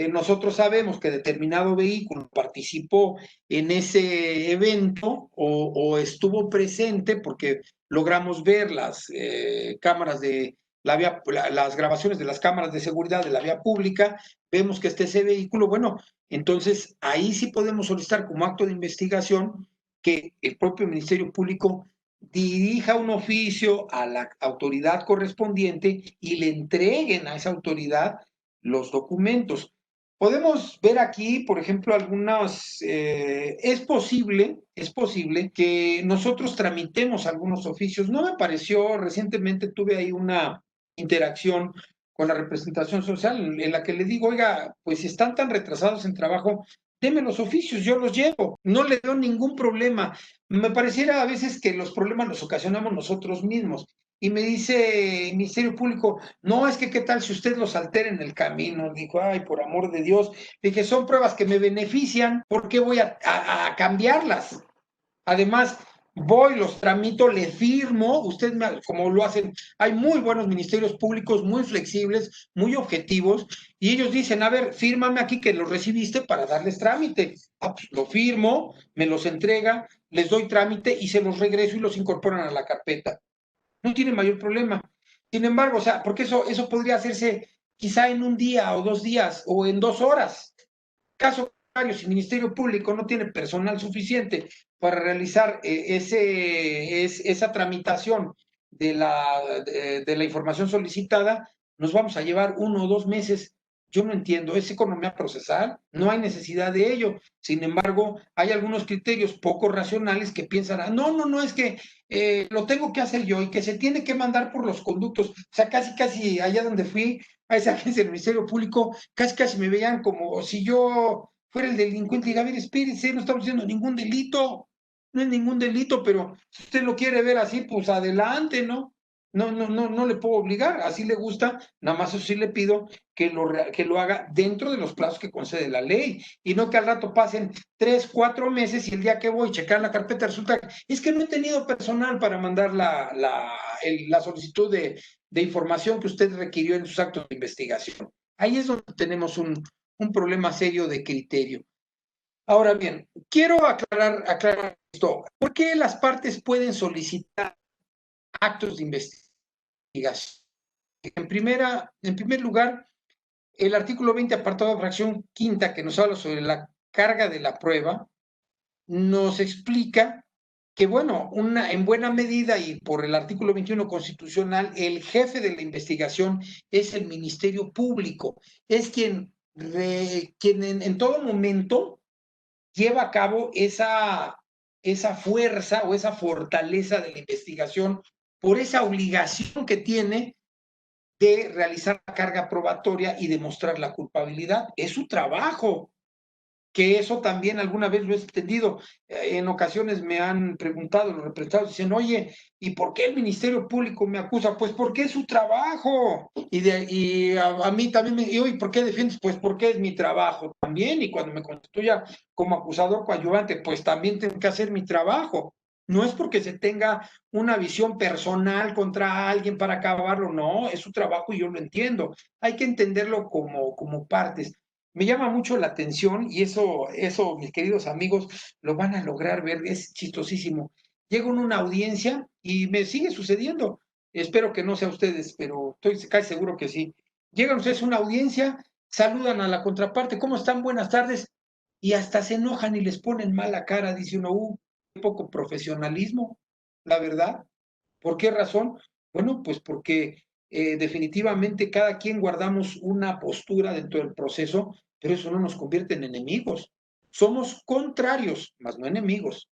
Nosotros sabemos que determinado vehículo participó en ese evento o estuvo presente porque logramos ver las cámaras de las grabaciones de las cámaras de seguridad de la vía pública, vemos que está ese vehículo, bueno, entonces ahí sí podemos solicitar como acto de investigación que el propio Ministerio Público dirija un oficio a la autoridad correspondiente y le entreguen a esa autoridad los documentos. Podemos ver aquí, por ejemplo, es posible que nosotros tramitemos algunos oficios. No me pareció, recientemente tuve ahí una interacción con la representación social en la que le digo, oiga, pues si están tan retrasados en trabajo, deme los oficios, yo los llevo, no le veo ningún problema. Me pareciera a veces que los problemas los ocasionamos nosotros mismos. Y me dice el Ministerio Público, no, es que qué tal si usted los altera en el camino. Dijo, ay, por amor de Dios. Dije, son pruebas que me benefician, ¿por qué voy a cambiarlas? Además, voy, los tramito, le firmo, como lo hacen, hay muy buenos ministerios públicos, muy flexibles, muy objetivos, y ellos dicen, a ver, fírmame aquí que los recibiste para darles trámite. Ah, pues lo firmo, me los entrega, les doy trámite y se los regreso y los incorporan a la carpeta. No tiene mayor problema. Sin embargo, o sea, porque eso podría hacerse quizá en un día o 2 días o en 2 horas. Caso contrario, si el Ministerio Público no tiene personal suficiente para realizar esa tramitación de la información solicitada, nos vamos a llevar 1 o 2 meses. Yo no entiendo, es economía procesal, no hay necesidad de ello. Sin embargo, hay algunos criterios poco racionales que piensan, no, es que lo tengo que hacer yo y que se tiene que mandar por los conductos. O sea, casi allá donde fui, a esa agencia del Ministerio Público, casi me veían como si yo fuera el delincuente. Y diga, a ver, espérese, no estamos haciendo ningún delito, no es ningún delito, pero si usted lo quiere ver así, pues adelante, ¿no? No le puedo obligar, así le gusta, nada más eso sí le pido que lo haga dentro de los plazos que concede la ley, y no que al rato pasen 3, 4 meses y el día que voy a checar la carpeta resulta es que no he tenido personal para mandar la solicitud de información que usted requirió en sus actos de investigación. Ahí es donde tenemos un un problema serio de criterio. Ahora bien, quiero aclarar esto. ¿Por qué las partes pueden solicitar actos de investigación? En primer lugar, el artículo 20, apartado fracción quinta, que nos habla sobre la carga de la prueba, nos explica que, bueno, en buena medida y por el artículo 21 constitucional, el jefe de la investigación es el Ministerio Público, es quien en todo momento lleva a cabo esa fuerza o esa fortaleza de la investigación por esa obligación que tiene de realizar la carga probatoria y demostrar la culpabilidad. Es su trabajo, que eso también alguna vez lo he entendido. En ocasiones me han preguntado los representados, dicen, oye, ¿y por qué el Ministerio Público me acusa? Pues porque es su trabajo. Y a mí también me digo, ¿y por qué defiendes? Pues porque es mi trabajo también. Y cuando me constituya como acusador coadyuvante, pues también tengo que hacer mi trabajo. No es porque se tenga una visión personal contra alguien para acabarlo, no, es su trabajo y yo lo entiendo. Hay que entenderlo como partes. Me llama mucho la atención y eso, mis queridos amigos, lo van a lograr ver, es chistosísimo. Llego en una audiencia y me sigue sucediendo. Espero que no sea ustedes, pero estoy casi seguro que sí. Llegan ustedes a una audiencia, saludan a la contraparte, ¿cómo están? Buenas tardes. Y hasta se enojan y les ponen mala cara, dice uno, qué poco profesionalismo, la verdad. ¿Por qué razón? Bueno, pues porque definitivamente cada quien guardamos una postura dentro del proceso, pero eso no nos convierte en enemigos. Somos contrarios, más no enemigos.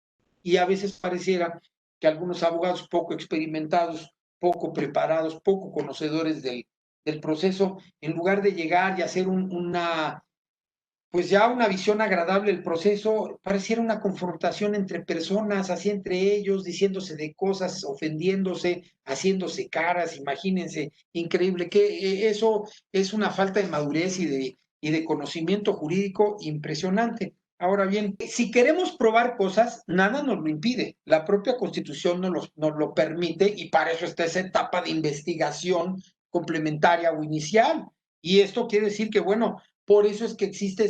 Y a veces pareciera que algunos abogados poco experimentados, poco preparados, poco conocedores del proceso, en lugar de llegar y hacer pues ya una visión agradable del proceso, pareciera una confrontación entre personas, así entre ellos, diciéndose de cosas, ofendiéndose, haciéndose caras, imagínense, increíble, que eso es una falta de madurez y de conocimiento jurídico impresionante. Ahora bien, si queremos probar cosas, nada nos lo impide. La propia Constitución nos lo permite y para eso está esa etapa de investigación complementaria o inicial. Y esto quiere decir que, bueno, por eso es que existe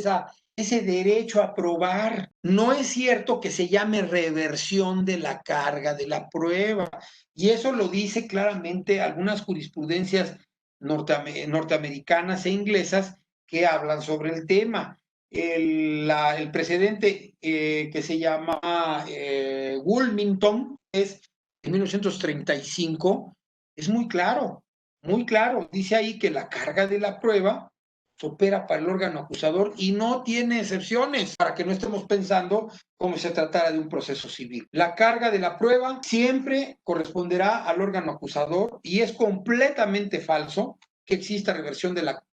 ese derecho a probar. No es cierto que se llame reversión de la carga de la prueba. Y eso lo dice claramente algunas jurisprudencias norteamericanas e inglesas que hablan sobre el tema. El precedente que se llama Wilmington es en 1935, es muy claro, muy claro. Dice ahí que la carga de la prueba opera para el órgano acusador y no tiene excepciones, para que no estemos pensando como si se tratara de un proceso civil. La carga de la prueba siempre corresponderá al órgano acusador y es completamente falso que exista reversión de la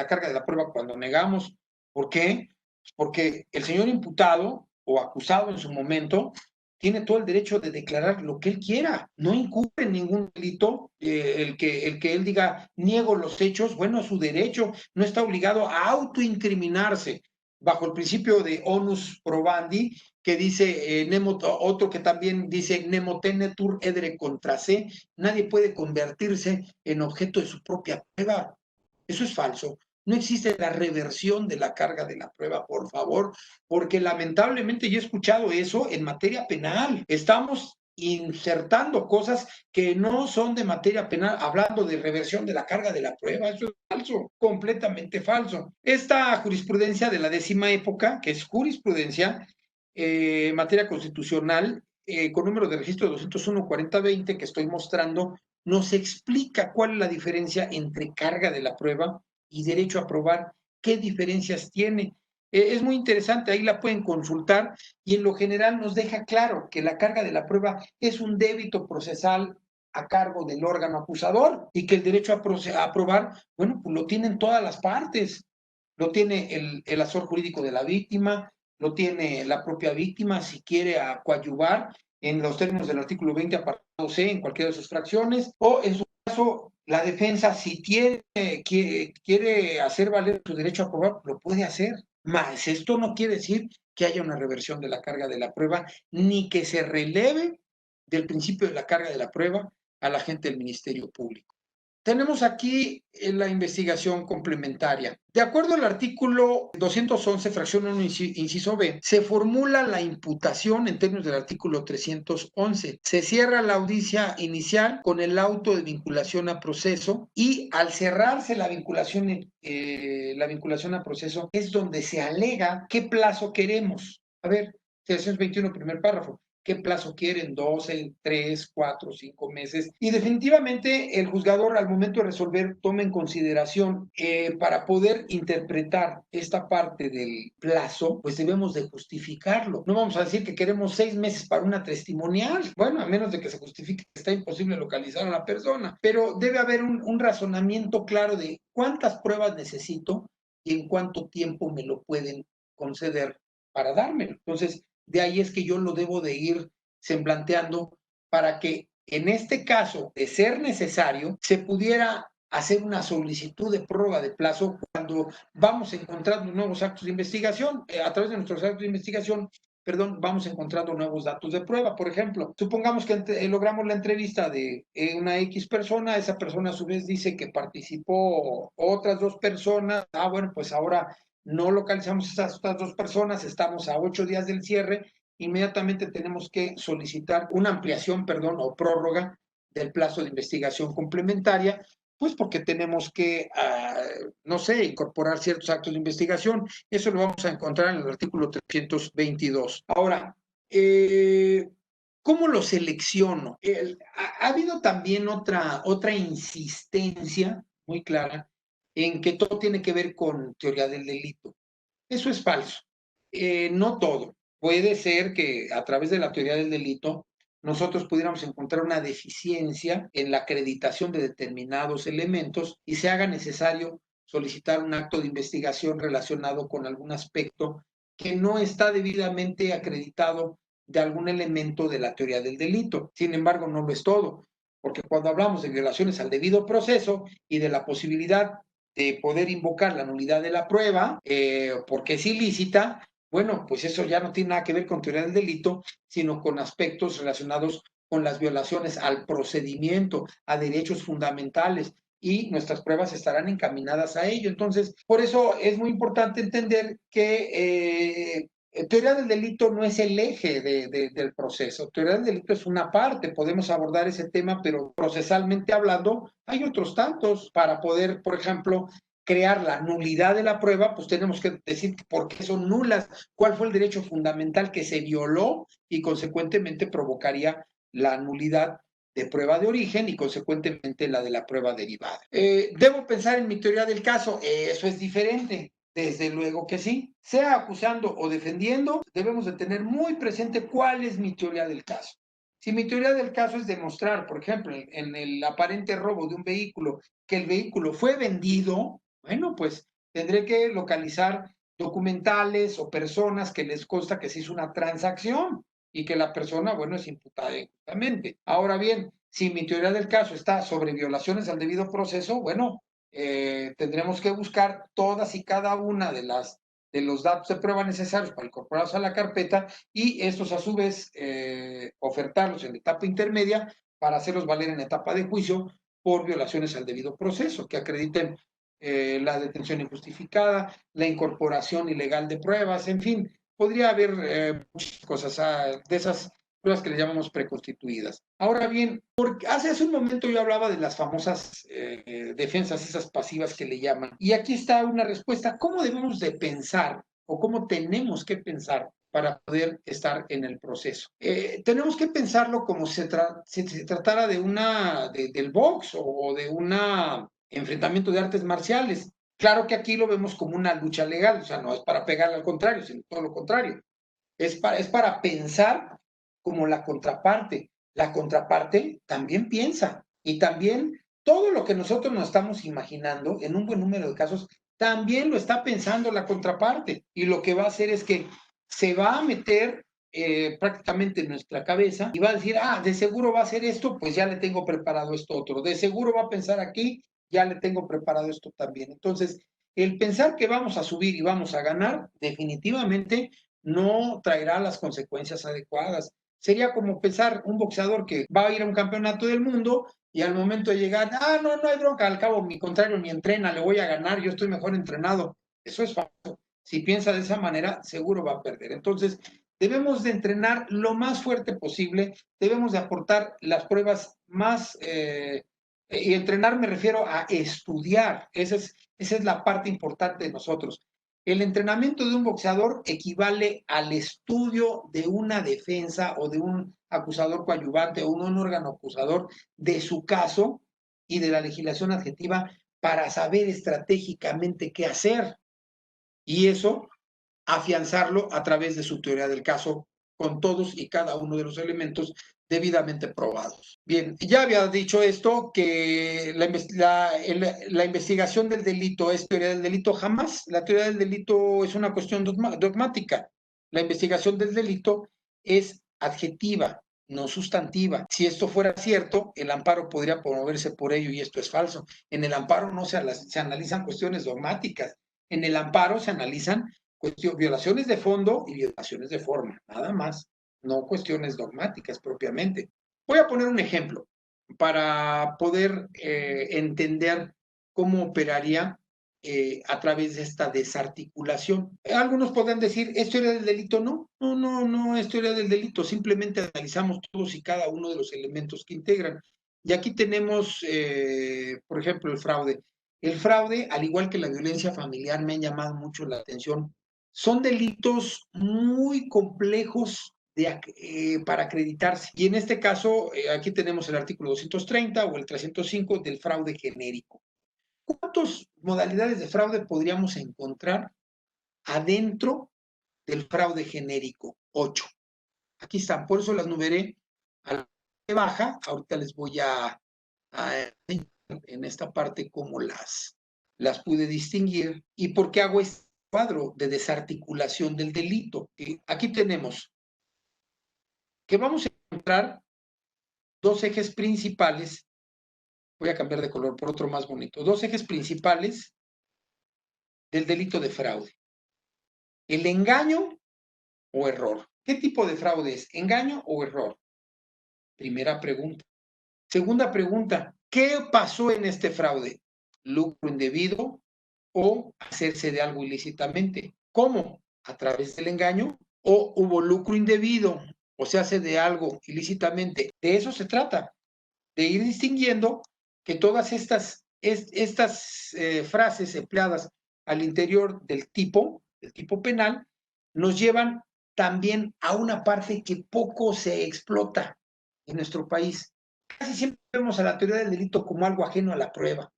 carga de la prueba cuando negamos. ¿Por qué? Porque el señor imputado o acusado en su momento tiene todo el derecho de declarar lo que él quiera, no incurre en ningún delito, el que él diga niego los hechos, bueno, es su derecho, no está obligado a autoincriminarse bajo el principio de onus probandi, que dice, otro que también dice, nemo tenetur edere contra se, nadie puede convertirse en objeto de su propia prueba. Eso es falso. No existe la reversión de la carga de la prueba, por favor, porque lamentablemente yo he escuchado eso en materia penal. Estamos insertando cosas que no son de materia penal, hablando de reversión de la carga de la prueba. Eso es falso, completamente falso. Esta jurisprudencia de la 10ª época, que es jurisprudencia en materia constitucional, con número de registro 201-4020 que estoy mostrando, nos explica cuál es la diferencia entre carga de la prueba y derecho a probar, qué diferencias tiene. Es muy interesante, ahí la pueden consultar y en lo general nos deja claro que la carga de la prueba es un débito procesal a cargo del órgano acusador y que el derecho a probar, bueno, pues lo tienen todas las partes. Lo tiene el asesor jurídico de la víctima, lo tiene la propia víctima si quiere coadyuvar en los términos del artículo 20, apartado C, en cualquiera de sus fracciones, o en su caso, la defensa, si quiere hacer valer su derecho a probar, lo puede hacer. Mas esto no quiere decir que haya una reversión de la carga de la prueba, ni que se releve del principio de la carga de la prueba a la gente del Ministerio Público. Tenemos aquí la investigación complementaria. De acuerdo al artículo 211, fracción 1, inciso B, se formula la imputación en términos del artículo 311. Se cierra la audiencia inicial con el auto de vinculación a proceso y al cerrarse la vinculación a proceso es donde se alega qué plazo queremos. A ver, 321, primer párrafo. ¿Qué plazo quieren? 12, 3, 4, 5 meses. Y definitivamente el juzgador al momento de resolver toma en consideración para poder interpretar esta parte del plazo, pues debemos de justificarlo. No vamos a decir que queremos 6 meses para una testimonial. Bueno, a menos de que se justifique que está imposible localizar a la persona. Pero debe haber un razonamiento claro de cuántas pruebas necesito y en cuánto tiempo me lo pueden conceder para dármelo. Entonces, de ahí es que yo lo debo de ir semblanteando para que en este caso, de ser necesario, se pudiera hacer una solicitud de prórroga de plazo cuando vamos encontrando nuevos actos de investigación. A través de nuestros actos de investigación, vamos encontrando nuevos datos de prueba. Por ejemplo, supongamos que logramos la entrevista de una X persona, esa persona a su vez dice que participó otras 2 personas. Bueno, pues ahora no localizamos esas otras 2 personas, estamos a 8 días del cierre, inmediatamente tenemos que solicitar una ampliación, o prórroga del plazo de investigación complementaria, pues porque tenemos que, no sé, incorporar ciertos actos de investigación. Eso lo vamos a encontrar en el artículo 322. Ahora, ¿cómo lo selecciono? Ha habido también otra insistencia muy clara en que todo tiene que ver con teoría del delito. Eso es falso. No todo. Puede ser que a través de la teoría del delito nosotros pudiéramos encontrar una deficiencia en la acreditación de determinados elementos y se haga necesario solicitar un acto de investigación relacionado con algún aspecto que no está debidamente acreditado de algún elemento de la teoría del delito. Sin embargo, no lo es todo, porque cuando hablamos de violaciones al debido proceso y de la posibilidad de poder invocar la nulidad de la prueba, porque es ilícita, bueno, pues eso ya no tiene nada que ver con teoría del delito, sino con aspectos relacionados con las violaciones al procedimiento, a derechos fundamentales, y nuestras pruebas estarán encaminadas a ello. Entonces, por eso es muy importante entender que teoría del delito no es el eje del proceso. Teoría del delito es una parte. Podemos abordar ese tema, pero procesalmente hablando, hay otros tantos para poder, por ejemplo, crear la nulidad de la prueba. Pues tenemos que decir por qué son nulas, cuál fue el derecho fundamental que se violó y consecuentemente provocaría la nulidad de prueba de origen y consecuentemente la de la prueba derivada. ¿Debo pensar en mi teoría del caso? Eso es diferente. Desde luego que sí. Sea acusando o defendiendo, debemos de tener muy presente cuál es mi teoría del caso. Si mi teoría del caso es demostrar, por ejemplo, en el aparente robo de un vehículo, que el vehículo fue vendido, bueno, pues tendré que localizar documentales o personas que les consta que se hizo una transacción y que la persona, bueno, es imputada injustamente. Ahora bien, si mi teoría del caso está sobre violaciones al debido proceso, bueno, tendremos que buscar todas y cada una de los datos de prueba necesarios para incorporarlos a la carpeta y estos a su vez ofertarlos en etapa intermedia para hacerlos valer en etapa de juicio por violaciones al debido proceso, que acrediten la detención injustificada, la incorporación ilegal de pruebas, en fin, podría haber muchas cosas de esas pruebas que le llamamos preconstituidas. Ahora bien, porque hace un momento yo hablaba de las famosas defensas, esas pasivas que le llaman, y aquí está una respuesta. ¿Cómo debemos de pensar o cómo tenemos que pensar para poder estar en el proceso? Tenemos que pensarlo como si se tratara del box o de un enfrentamiento de artes marciales. Claro que aquí lo vemos como una lucha legal, o sea, no es para pegarle al contrario, sino todo lo contrario. Es para pensar como la contraparte. La contraparte también piensa y también todo lo que nosotros nos estamos imaginando, en un buen número de casos, también lo está pensando la contraparte. Y lo que va a hacer es que se va a meter prácticamente en nuestra cabeza y va a decir, de seguro va a hacer esto, pues ya le tengo preparado esto otro. De seguro va a pensar aquí, ya le tengo preparado esto también. Entonces, el pensar que vamos a subir y vamos a ganar, definitivamente no traerá las consecuencias adecuadas. Sería como pensar un boxeador que va a ir a un campeonato del mundo y al momento de llegar, no, no hay bronca, al cabo, mi contrario, ni entrena, le voy a ganar, yo estoy mejor entrenado. Eso es falso. Si piensa de esa manera, seguro va a perder. Entonces, debemos de entrenar lo más fuerte posible, debemos de aportar las pruebas más, y entrenar me refiero a estudiar, esa es la parte importante de nosotros. El entrenamiento de un boxeador equivale al estudio de una defensa o de un acusador coadyuvante o un órgano acusador de su caso y de la legislación adjetiva para saber estratégicamente qué hacer. Y eso afianzarlo a través de su teoría del caso con todos y cada uno de los elementos debidamente probados. Bien, ya había dicho esto, que la investigación del delito es teoría del delito. Jamás. La teoría del delito es una cuestión dogmática. La investigación del delito es adjetiva, no sustantiva. Si esto fuera cierto, el amparo podría promoverse por ello, y esto es falso. En el amparo no se analizan cuestiones dogmáticas. En el amparo se analizan violaciones de fondo y violaciones de forma, nada más, no cuestiones dogmáticas propiamente. Voy a poner un ejemplo para poder entender cómo operaría a través de esta desarticulación. Algunos podrán decir, ¿es teoría del delito? No es teoría del delito, simplemente analizamos todos y cada uno de los elementos que integran. Y aquí tenemos, por ejemplo, el fraude. El fraude, al igual que la violencia familiar, me han llamado mucho la atención. Son delitos muy complejos para acreditarse. Y en este caso, aquí tenemos el artículo 230 o el 305 del fraude genérico. ¿Cuántas modalidades de fraude podríamos encontrar adentro del fraude genérico? 8. Aquí están, por eso las numeré a la baja. Ahorita les voy a en esta parte cómo las pude distinguir y por qué hago este cuadro de desarticulación del delito. Aquí tenemos que vamos a encontrar dos ejes principales. Voy a cambiar de color por otro más bonito. Dos ejes principales del delito de fraude. El engaño o error. ¿Qué tipo de fraude es? ¿Engaño o error? Primera pregunta. Segunda pregunta, ¿qué pasó en este fraude? ¿Lucro indebido o hacerse de algo ilícitamente? ¿Cómo? ¿A través del engaño? ¿O hubo lucro indebido o se hace de algo ilícitamente? De eso se trata, de ir distinguiendo que todas estas frases empleadas al interior del tipo penal, nos llevan también a una parte que poco se explota en nuestro país. Casi siempre vemos a la teoría del delito como algo ajeno a la prueba.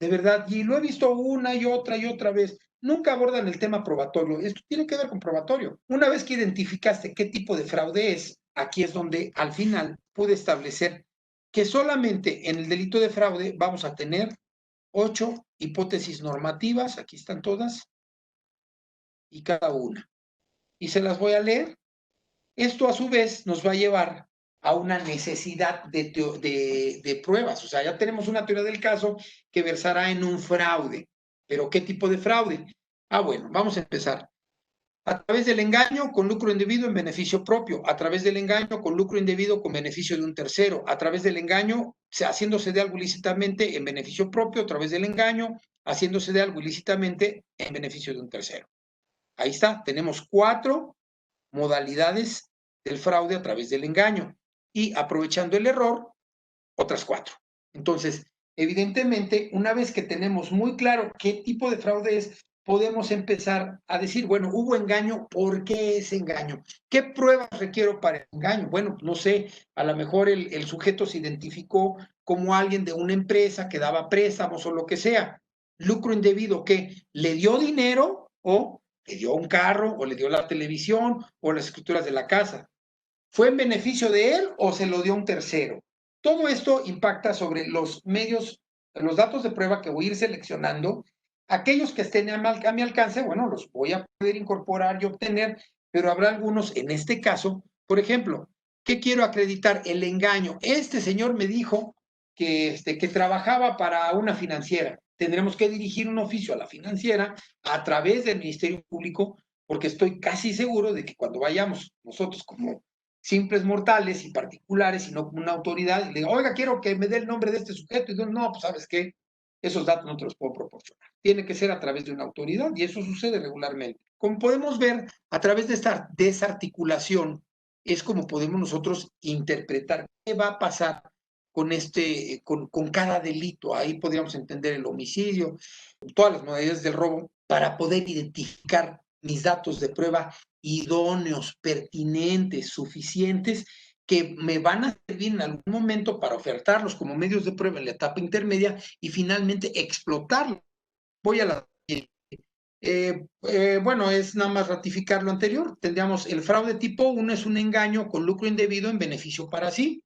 De verdad, y lo he visto una y otra vez. Nunca abordan el tema probatorio. Esto tiene que ver con probatorio. Una vez que identificaste qué tipo de fraude es, aquí es donde al final pude establecer que solamente en el delito de fraude vamos a tener 8 hipótesis normativas. Aquí están todas y cada una. Y se las voy a leer. Esto a su vez nos va a llevar a una necesidad de pruebas. O sea, ya tenemos una teoría del caso que versará en un fraude. ¿Pero qué tipo de fraude? Bueno, vamos a empezar. A través del engaño con lucro indebido en beneficio propio, a través del engaño con lucro indebido con beneficio de un tercero, a través del engaño haciéndose de algo ilícitamente en beneficio propio, a través del engaño haciéndose de algo ilícitamente en beneficio de un tercero. Ahí está, tenemos 4 modalidades del fraude a través del engaño y aprovechando el error, otras 4. Entonces, evidentemente, una vez que tenemos muy claro qué tipo de fraude es, podemos empezar a decir, bueno, hubo engaño, ¿por qué es engaño? ¿Qué pruebas requiero para el engaño? Bueno, no sé, a lo mejor el sujeto se identificó como alguien de una empresa que daba préstamos o lo que sea. Lucro indebido, ¿qué? ¿Le dio dinero o le dio un carro o le dio la televisión o las escrituras de la casa? ¿Fue en beneficio de él o se lo dio a un tercero? Todo esto impacta sobre los medios, los datos de prueba que voy a ir seleccionando. Aquellos que estén a mi alcance, bueno, los voy a poder incorporar y obtener, pero habrá algunos, en este caso, por ejemplo, ¿qué quiero acreditar? El engaño. Este señor me dijo que trabajaba para una financiera. Tendremos que dirigir un oficio a la financiera a través del Ministerio Público, porque estoy casi seguro de que cuando vayamos nosotros como simples mortales y particulares, sino como una autoridad, y le diga, oiga, quiero que me dé el nombre de este sujeto, y digo, no, pues ¿sabes qué? Esos datos no te los puedo proporcionar. Tiene que ser a través de una autoridad, y eso sucede regularmente. Como podemos ver, a través de esta desarticulación, es como podemos nosotros interpretar qué va a pasar con cada delito. Ahí podríamos entender el homicidio, todas las modalidades del robo, para poder identificar mis datos de prueba idóneos, pertinentes, suficientes, que me van a servir en algún momento para ofertarlos como medios de prueba en la etapa intermedia y finalmente explotarlos. Voy a la... bueno, es nada más ratificar lo anterior. Tendríamos el fraude tipo 1, es un engaño con lucro indebido en beneficio para sí.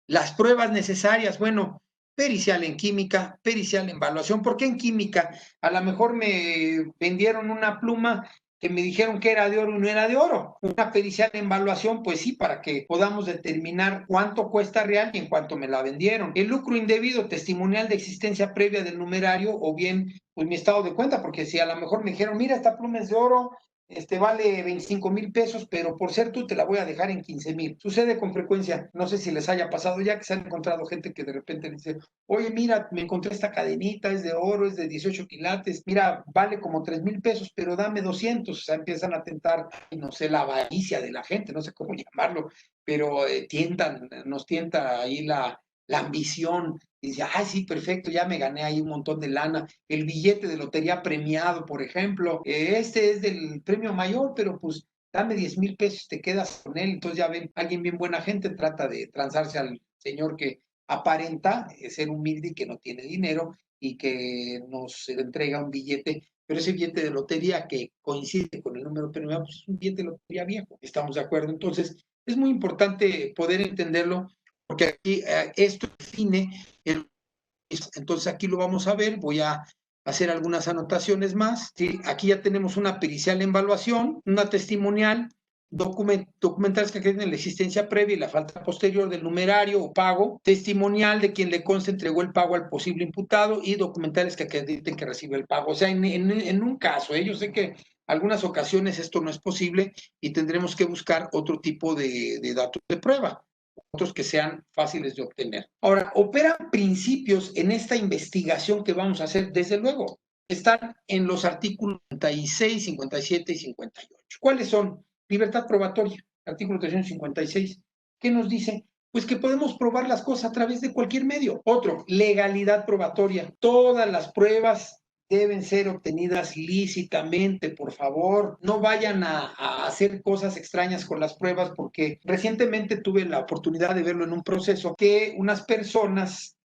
Las pruebas necesarias, bueno, pericial en química, pericial en evaluación. ¿Por qué en química? A lo mejor me vendieron una pluma que me dijeron que era de oro y no era de oro. Una pericial en evaluación, pues sí, para que podamos determinar cuánto cuesta real y en cuánto me la vendieron. El lucro indebido, testimonial de existencia previa del numerario o bien pues mi estado de cuenta, porque si a lo mejor me dijeron, mira, esta pluma es de oro, vale 25,000 pesos, pero por ser tú te la voy a dejar en 15,000. Sucede con frecuencia, no sé si les haya pasado ya que se han encontrado gente que de repente dice, oye, mira, me encontré esta cadenita, es de oro, es de 18 quilates, mira, vale como 3,000 pesos, pero dame 200. O sea, empiezan a tentar, no sé, la avaricia de la gente, no sé cómo llamarlo, pero nos tienta ahí la ambición, y dice, ay, sí, perfecto, ya me gané ahí un montón de lana. El billete de lotería premiado, por ejemplo, este es del premio mayor, pero pues dame 10,000 pesos, te quedas con él. Entonces ya ven, alguien bien buena gente trata de transarse al señor que aparenta ser humilde y que no tiene dinero y que nos entrega un billete, pero ese billete de lotería que coincide con el número premiado, pues es un billete de lotería viejo. ¿Estamos de acuerdo? Entonces, es muy importante poder entenderlo porque aquí esto define el... Entonces aquí lo vamos a ver, voy a hacer algunas anotaciones más. ¿Sí? Aquí ya tenemos una pericial en evaluación, una testimonial, documentales que acrediten la existencia previa y la falta posterior del numerario o pago, testimonial de quien le conste entregó el pago al posible imputado y documentales que acrediten que recibe el pago. O sea, en un caso, yo sé que algunas ocasiones esto no es posible y tendremos que buscar otro tipo de datos de prueba, otros que sean fáciles de obtener. Ahora, operan principios en esta investigación que vamos a hacer, desde luego. Están en los artículos 56, 57 y 58. ¿Cuáles son? Libertad probatoria, artículo 356. ¿Qué nos dice? Pues que podemos probar las cosas a través de cualquier medio. Otro, legalidad probatoria. Todas las pruebas deben ser obtenidas lícitamente, por favor. No vayan a hacer cosas extrañas con las pruebas, porque recientemente tuve la oportunidad de verlo en un proceso que unas personas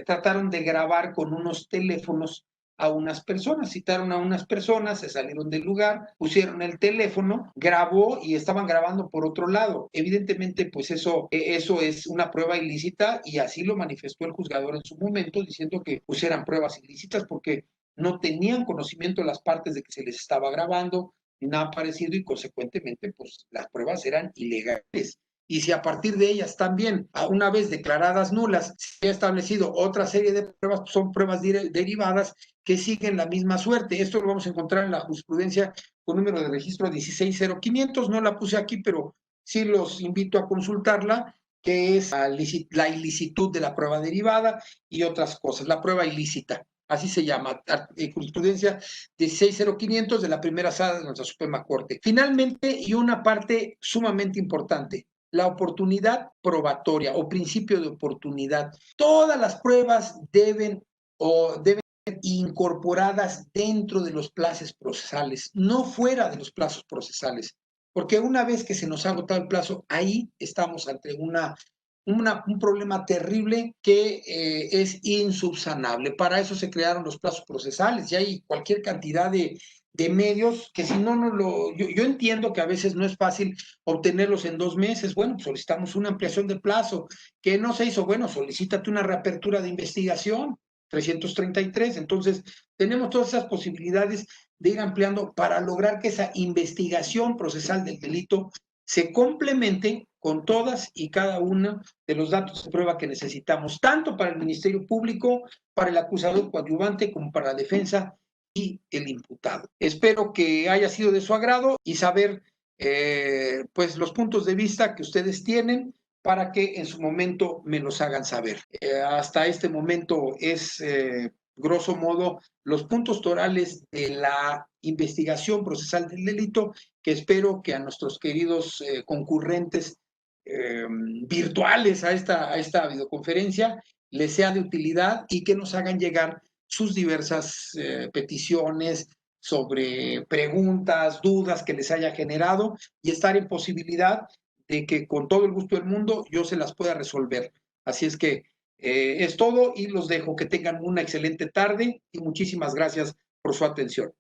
trataron de grabar con unos teléfonos a unas personas, citaron a unas personas, se salieron del lugar, pusieron el teléfono, grabó y estaban grabando por otro lado. Evidentemente, pues eso es una prueba ilícita y así lo manifestó el juzgador en su momento, diciendo que pues eran pruebas ilícitas porque no tenían conocimiento de las partes de que se les estaba grabando, ni nada parecido y consecuentemente, pues las pruebas eran ilegales. Y si a partir de ellas también, una vez declaradas nulas, se ha establecido otra serie de pruebas, pues son pruebas derivadas que siguen la misma suerte. Esto lo vamos a encontrar en la jurisprudencia con número de registro 160500. No la puse aquí, pero sí los invito a consultarla, que es la ilicitud de la prueba derivada y otras cosas, la prueba ilícita. Así se llama, jurisprudencia 160500 de la primera sala de nuestra Suprema Corte. Finalmente, y una parte sumamente importante, la oportunidad probatoria o principio de oportunidad. Todas las pruebas deben ser incorporadas dentro de los plazos procesales, no fuera de los plazos procesales, porque una vez que se nos ha agotado el plazo, ahí estamos ante un problema terrible que es insubsanable. Para eso se crearon los plazos procesales y hay cualquier cantidad de medios que si no, yo entiendo que a veces no es fácil obtenerlos en 2 meses. Bueno, pues solicitamos una ampliación de plazo. ¿Qué no se hizo? Bueno, solicítate una reapertura de investigación, 333. Entonces, tenemos todas esas posibilidades de ir ampliando para lograr que esa investigación procesal del delito se complemente con todas y cada uno de los datos de prueba que necesitamos, tanto para el Ministerio Público, para el acusador coadyuvante, como para la defensa y el imputado. Espero que haya sido de su agrado y saber pues los puntos de vista que ustedes tienen para que en su momento me los hagan saber. Hasta este momento es, grosso modo, los puntos torales de la investigación procesal del delito, que espero que a nuestros queridos concurrentes virtuales a esta videoconferencia les sea de utilidad y que nos hagan llegar sus diversas peticiones sobre preguntas, dudas que les haya generado y estar en posibilidad de que con todo el gusto del mundo yo se las pueda resolver. Así es que es todo y los dejo. Que tengan una excelente tarde y muchísimas gracias por su atención.